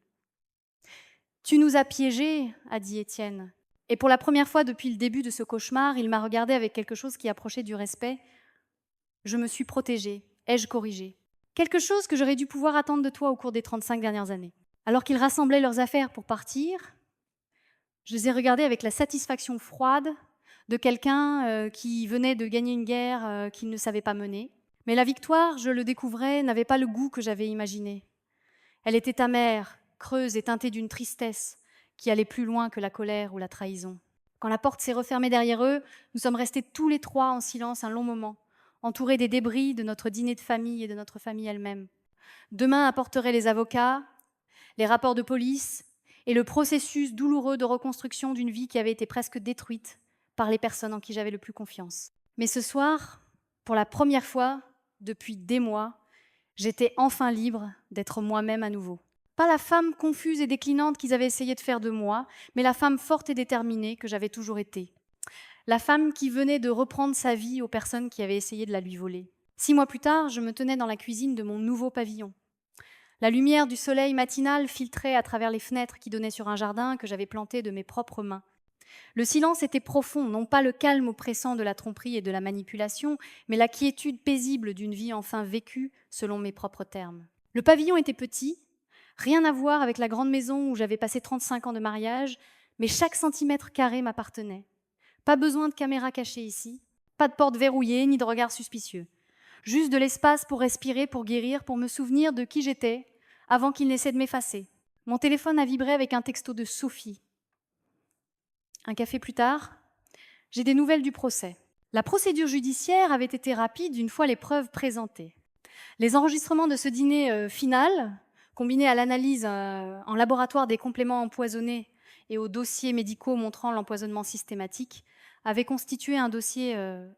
« Tu nous as piégés », a dit Étienne. Et pour la première fois depuis le début de ce cauchemar, il m'a regardé avec quelque chose qui approchait du respect. Je me suis protégée, ai-je corrigé. Quelque chose que j'aurais dû pouvoir attendre de toi au cours des 35 dernières années. Alors qu'ils rassemblaient leurs affaires pour partir, je les ai regardés avec la satisfaction froide de quelqu'un qui venait de gagner une guerre qu'il ne savait pas mener. Mais la victoire, je le découvrais, n'avait pas le goût que j'avais imaginé. Elle était amère, creuse et teintée d'une tristesse qui allait plus loin que la colère ou la trahison. Quand la porte s'est refermée derrière eux, nous sommes restés tous les trois en silence un long moment, entourés des débris de notre dîner de famille et de notre famille elle-même. Demain apporteraient les avocats, les rapports de police et le processus douloureux de reconstruction d'une vie qui avait été presque détruite par les personnes en qui j'avais le plus confiance. Mais ce soir, pour la première fois depuis des mois, j'étais enfin libre d'être moi-même à nouveau. Pas la femme confuse et déclinante qu'ils avaient essayé de faire de moi, mais la femme forte et déterminée que j'avais toujours été. La femme qui venait de reprendre sa vie aux personnes qui avaient essayé de la lui voler. 6 mois plus tard, je me tenais dans la cuisine de mon nouveau pavillon. La lumière du soleil matinal filtrait à travers les fenêtres qui donnaient sur un jardin que j'avais planté de mes propres mains. Le silence était profond, non pas le calme oppressant de la tromperie et de la manipulation, mais la quiétude paisible d'une vie enfin vécue selon mes propres termes. Le pavillon était petit, rien à voir avec la grande maison où j'avais passé 35 ans de mariage, mais chaque centimètre carré m'appartenait. Pas besoin de caméra cachée ici, pas de porte verrouillée ni de regard suspicieux. Juste de l'espace pour respirer, pour guérir, pour me souvenir de qui j'étais avant qu'il n'essaie de m'effacer. Mon téléphone a vibré avec un texto de Sophie. Un café plus tard, j'ai des nouvelles du procès. La procédure judiciaire avait été rapide une fois les preuves présentées. Les enregistrements de ce dîner final, combinés à l'analyse en laboratoire des compléments empoisonnés et aux dossiers médicaux montrant l'empoisonnement systématique, avaient constitué un dossier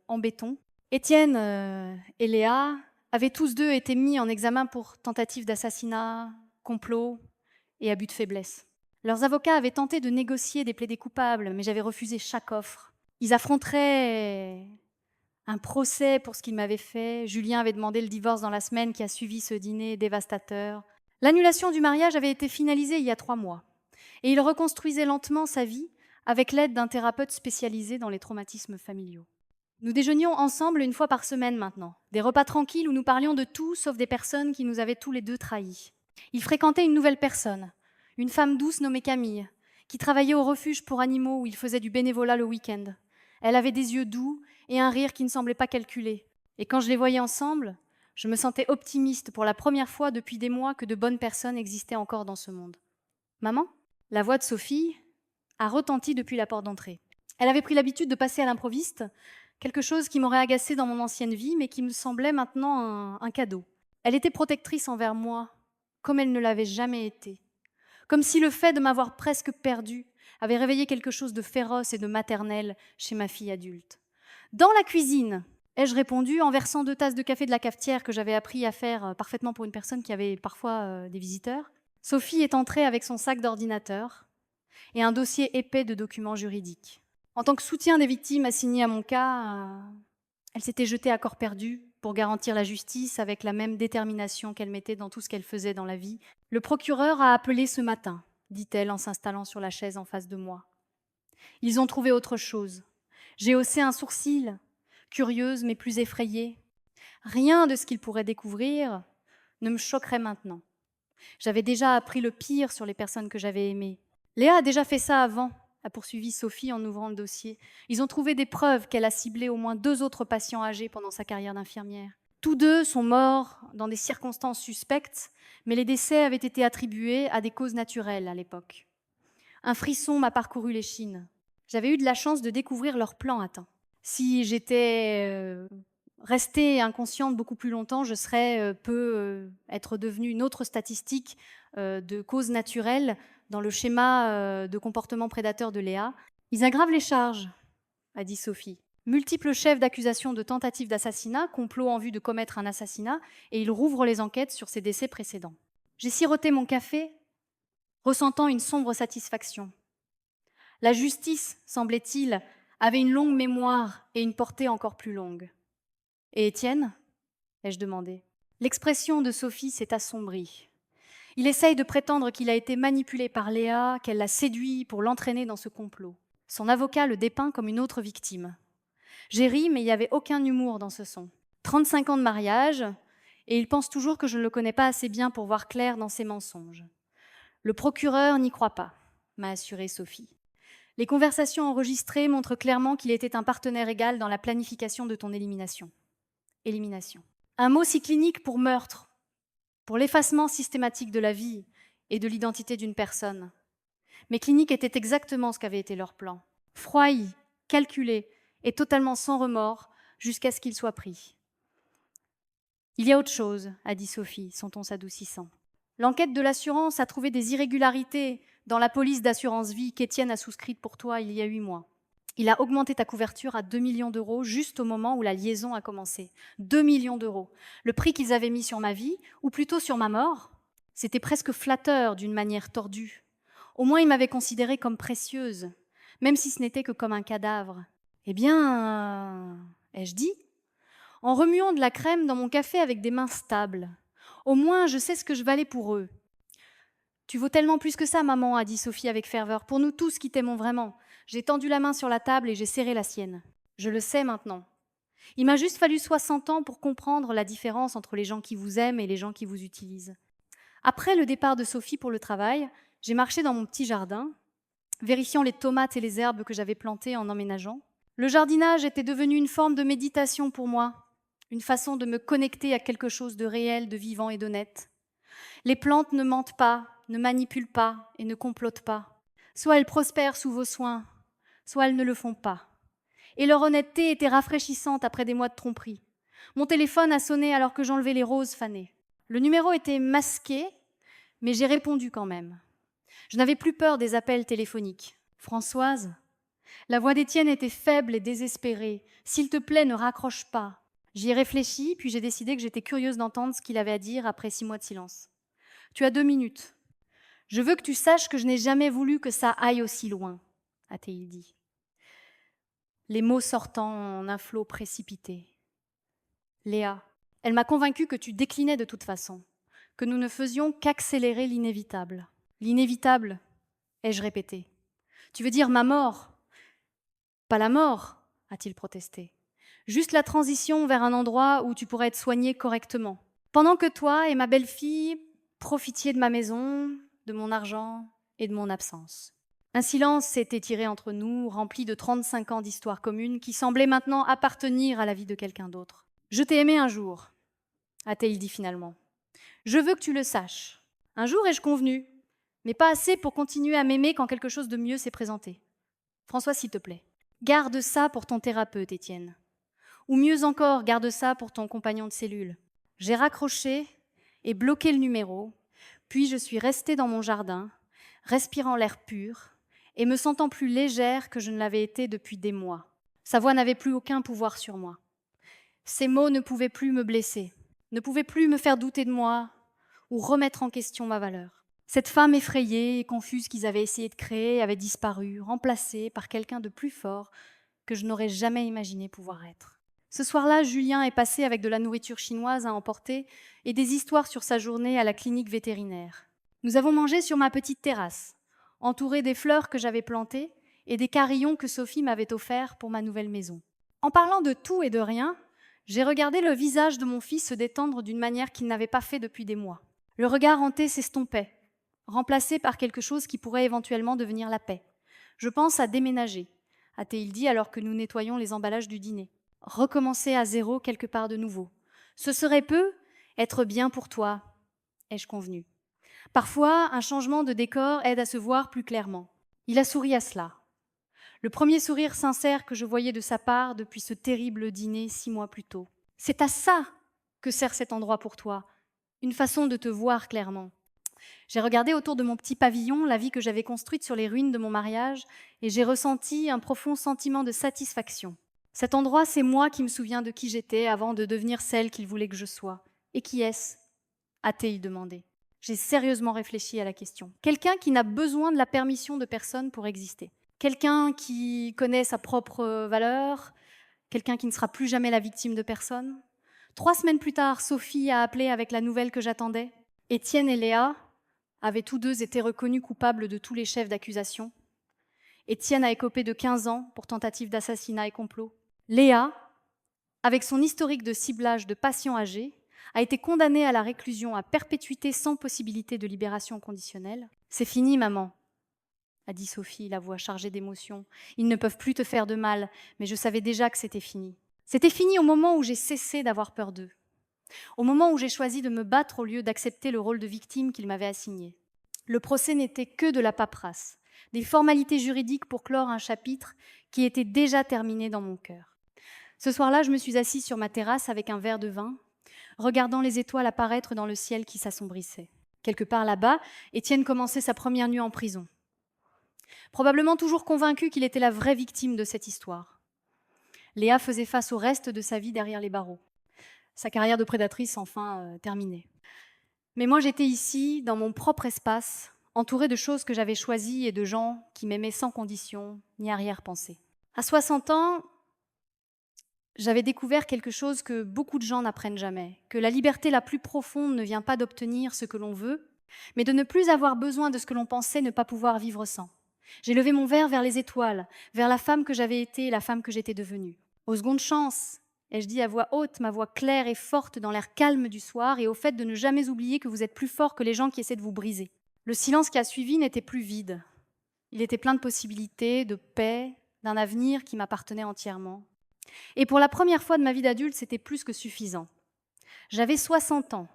en béton. Étienne et Léa avaient tous deux été mis en examen pour tentative d'assassinat, complot et abus de faiblesse. Leurs avocats avaient tenté de négocier des plaidés coupables, mais j'avais refusé chaque offre. Ils affronteraient un procès pour ce qu'ils m'avaient fait. Julien avait demandé le divorce dans la semaine qui a suivi ce dîner dévastateur. L'annulation du mariage avait été finalisée il y a 3 mois. Et il reconstruisait lentement sa vie avec l'aide d'un thérapeute spécialisé dans les traumatismes familiaux. Nous déjeunions ensemble une fois par semaine maintenant. Des repas tranquilles où nous parlions de tout sauf des personnes qui nous avaient tous les deux trahis. Il fréquentait une nouvelle personne, une femme douce nommée Camille, qui travaillait au refuge pour animaux où il faisait du bénévolat le week-end. Elle avait des yeux doux et un rire qui ne semblait pas calculé. Et quand je les voyais ensemble, je me sentais optimiste pour la première fois depuis des mois que de bonnes personnes existaient encore dans ce monde. « Maman ?» La voix de Sophie a retenti depuis la porte d'entrée. Elle avait pris l'habitude de passer à l'improviste, quelque chose qui m'aurait agacée dans mon ancienne vie, mais qui me semblait maintenant un cadeau. Elle était protectrice envers moi, comme elle ne l'avait jamais été. Comme si le fait de m'avoir presque perdue avait réveillé quelque chose de féroce et de maternel chez ma fille adulte. « Dans la cuisine !» ai-je répondu en versant 2 tasses de café de la cafetière que j'avais appris à faire parfaitement pour une personne qui avait parfois des visiteurs. Sophie est entrée avec son sac d'ordinateur et un dossier épais de documents juridiques. En tant que soutien des victimes assignées à mon cas, elle s'était jetée à corps perdu pour garantir la justice avec la même détermination qu'elle mettait dans tout ce qu'elle faisait dans la vie. « Le procureur a appelé ce matin », dit-elle en s'installant sur la chaise en face de moi. « Ils ont trouvé autre chose. » J'ai haussé un sourcil, curieuse mais plus effrayée. Rien de ce qu'ils pourraient découvrir ne me choquerait maintenant. J'avais déjà appris le pire sur les personnes que j'avais aimées. Léa a déjà fait ça avant, a poursuivi Sophie en ouvrant le dossier. Ils ont trouvé des preuves qu'elle a ciblé au moins 2 autres patients âgés pendant sa carrière d'infirmière. Tous 2 sont morts dans des circonstances suspectes, mais les décès avaient été attribués à des causes naturelles à l'époque. Un frisson m'a parcouru l'échine. J'avais eu de la chance de découvrir leur plan à temps. Si j'étais restée inconsciente beaucoup plus longtemps, je serais être devenue une autre statistique de causes naturelles dans le schéma de comportement prédateur de Léa. Ils aggravent les charges. a dit Sophie. Multiples chefs d'accusation de tentative d'assassinat, complot en vue de commettre un assassinat, et il rouvre les enquêtes sur ses décès précédents. J'ai siroté mon café, ressentant une sombre satisfaction. La justice, semblait-il, avait une longue mémoire et une portée encore plus longue. Et Étienne ? Ai-je demandé. L'expression de Sophie s'est assombrie. Il essaye de prétendre qu'il a été manipulé par Léa, qu'elle l'a séduit pour l'entraîner dans ce complot. Son avocat le dépeint comme une autre victime. J'ai ri, mais il n'y avait aucun humour dans ce son. 35 ans de mariage, et il pense toujours que je ne le connais pas assez bien pour voir clair dans ses mensonges. Le procureur n'y croit pas, m'a assuré Sophie. Les conversations enregistrées montrent clairement qu'il était un partenaire égal dans la planification de ton élimination. Élimination. Un mot si clinique pour meurtre, pour l'effacement systématique de la vie et de l'identité d'une personne. Mais clinique était exactement ce qu'avait été leur plan. Froid, calculé et totalement sans remords jusqu'à ce qu'il soit pris. Il y a autre chose, a dit Sophie, son ton s'adoucissant. L'enquête de l'assurance a trouvé des irrégularités dans la police d'assurance vie qu'Étienne a souscrite pour toi il y a 8 mois. Il a augmenté ta couverture à 2 millions d'euros juste au moment où la liaison a commencé. 2 millions d'euros. Le prix qu'ils avaient mis sur ma vie, ou plutôt sur ma mort, c'était presque flatteur d'une manière tordue. Au moins, ils m'avaient considérée comme précieuse, même si ce n'était que comme un cadavre. Eh bien, ai-je dit ? En remuant de la crème dans mon café avec des mains stables. Au moins, je sais ce que je valais pour eux. Tu vaux tellement plus que ça, maman, a dit Sophie avec ferveur, pour nous tous qui t'aimons vraiment. J'ai tendu la main sur la table et j'ai serré la sienne. Je le sais maintenant. Il m'a juste fallu 60 ans pour comprendre la différence entre les gens qui vous aiment et les gens qui vous utilisent. Après le départ de Sophie pour le travail, j'ai marché dans mon petit jardin, vérifiant les tomates et les herbes que j'avais plantées en emménageant. Le jardinage était devenu une forme de méditation pour moi, une façon de me connecter à quelque chose de réel, de vivant et d'honnête. Les plantes ne mentent pas, ne manipulent pas et ne complotent pas. Soit elles prospèrent sous vos soins, soit elles ne le font pas. Et leur honnêteté était rafraîchissante après des mois de tromperie. Mon téléphone a sonné alors que j'enlevais les roses fanées. Le numéro était masqué, mais j'ai répondu quand même. Je n'avais plus peur des appels téléphoniques. Françoise, la voix d'Étienne était faible et désespérée. S'il te plaît, ne raccroche pas. J'y ai réfléchi, puis j'ai décidé que j'étais curieuse d'entendre ce qu'il avait à dire après 6 mois de silence. Tu as 2 minutes. Je veux que tu saches que je n'ai jamais voulu que ça aille aussi loin, a-t-il dit. Les mots sortant en un flot précipité. Léa, elle m'a convaincue que tu déclinais de toute façon, que nous ne faisions qu'accélérer l'inévitable. L'inévitable, ai-je répété. Tu veux dire ma mort ? Pas la mort, a-t-il protesté. Juste la transition vers un endroit où tu pourrais être soignée correctement. Pendant que toi et ma belle-fille profitiez de ma maison, de mon argent et de mon absence. Un silence s'est étiré entre nous, rempli de 35 ans d'histoire commune qui semblait maintenant appartenir à la vie de quelqu'un d'autre. Je t'ai aimé un jour, a-t-il dit finalement. Je veux que tu le saches. Un jour ai-je convenu, mais pas assez pour continuer à m'aimer quand quelque chose de mieux s'est présenté. François, s'il te plaît, garde ça pour ton thérapeute, Étienne. Ou mieux encore, garde ça pour ton compagnon de cellule. J'ai raccroché et bloqué le numéro, puis je suis restée dans mon jardin, respirant l'air pur et me sentant plus légère que je ne l'avais été depuis des mois. Sa voix n'avait plus aucun pouvoir sur moi. Ses mots ne pouvaient plus me blesser, ne pouvaient plus me faire douter de moi ou remettre en question ma valeur. Cette femme effrayée et confuse qu'ils avaient essayé de créer avait disparu, remplacée par quelqu'un de plus fort que je n'aurais jamais imaginé pouvoir être. Ce soir-là, Julien est passé avec de la nourriture chinoise à emporter et des histoires sur sa journée à la clinique vétérinaire. Nous avons mangé sur ma petite terrasse, entourée des fleurs que j'avais plantées et des carillons que Sophie m'avait offerts pour ma nouvelle maison. En parlant de tout et de rien, j'ai regardé le visage de mon fils se détendre d'une manière qu'il n'avait pas fait depuis des mois. Le regard hanté s'estompait, remplacé par quelque chose qui pourrait éventuellement devenir la paix. Je pense à déménager, a-t-il dit alors que nous nettoyions les emballages du dîner. Recommencer à zéro quelque part de nouveau. Ce serait peu être bien pour toi, ai-je convenu. Parfois, un changement de décor aide à se voir plus clairement. Il a souri à cela. Le premier sourire sincère que je voyais de sa part depuis ce terrible dîner 6 mois plus tôt. C'est à ça que sert cet endroit pour toi, une façon de te voir clairement. J'ai regardé autour de mon petit pavillon la vie que j'avais construite sur les ruines de mon mariage et j'ai ressenti un profond sentiment de satisfaction. Cet endroit, c'est moi qui me souviens de qui j'étais avant de devenir celle qu'il voulait que je sois. Et qui est-ce ? A-t-il demandé. J'ai sérieusement réfléchi à la question. Quelqu'un qui n'a besoin de la permission de personne pour exister. Quelqu'un qui connaît sa propre valeur. Quelqu'un qui ne sera plus jamais la victime de personne. 3 semaines plus tard, Sophie a appelé avec la nouvelle que j'attendais. Étienne et Léa avaient tous deux été reconnus coupables de tous les chefs d'accusation. Étienne a écopé de 15 ans pour tentative d'assassinat et complot. Léa, avec son historique de ciblage de patients âgés, a été condamnée à la réclusion à perpétuité sans possibilité de libération conditionnelle. « C'est fini, maman », a dit Sophie, la voix chargée d'émotion. « Ils ne peuvent plus te faire de mal, mais je savais déjà que c'était fini. C'était fini au moment où j'ai cessé d'avoir peur d'eux. Au moment où j'ai choisi de me battre au lieu d'accepter le rôle de victime qu'ils m'avaient assigné. Le procès n'était que de la paperasse, des formalités juridiques pour clore un chapitre qui était déjà terminé dans mon cœur. Ce soir-là, je me suis assise sur ma terrasse avec un verre de vin, regardant les étoiles apparaître dans le ciel qui s'assombrissait. Quelque part là-bas, Étienne commençait sa première nuit en prison. Probablement toujours convaincu qu'il était la vraie victime de cette histoire. Léa faisait face au reste de sa vie derrière les barreaux. Sa carrière de prédatrice enfin terminée. Mais moi, j'étais ici, dans mon propre espace, entourée de choses que j'avais choisies et de gens qui m'aimaient sans condition ni arrière-pensée. À 60 ans, j'avais découvert quelque chose que beaucoup de gens n'apprennent jamais, que la liberté la plus profonde ne vient pas d'obtenir ce que l'on veut, mais de ne plus avoir besoin de ce que l'on pensait ne pas pouvoir vivre sans. J'ai levé mon verre vers les étoiles, vers la femme que j'avais été et la femme que j'étais devenue. Aux secondes chances, ai-je dit à voix haute, ma voix claire et forte dans l'air calme du soir, et au fait de ne jamais oublier que vous êtes plus fort que les gens qui essaient de vous briser. Le silence qui a suivi n'était plus vide. Il était plein de possibilités, de paix, d'un avenir qui m'appartenait entièrement. Et pour la première fois de ma vie d'adulte, c'était plus que suffisant. J'avais 60 ans,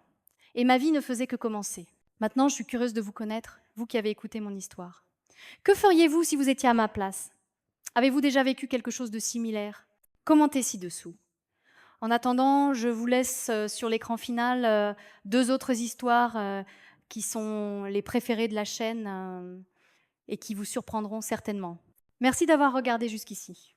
et ma vie ne faisait que commencer. Maintenant, je suis curieuse de vous connaître, vous qui avez écouté mon histoire. Que feriez-vous si vous étiez à ma place ? Avez-vous déjà vécu quelque chose de similaire ? Commentez ci-dessous. En attendant, je vous laisse sur l'écran final 2 autres histoires qui sont les préférées de la chaîne et qui vous surprendront certainement. Merci d'avoir regardé jusqu'ici.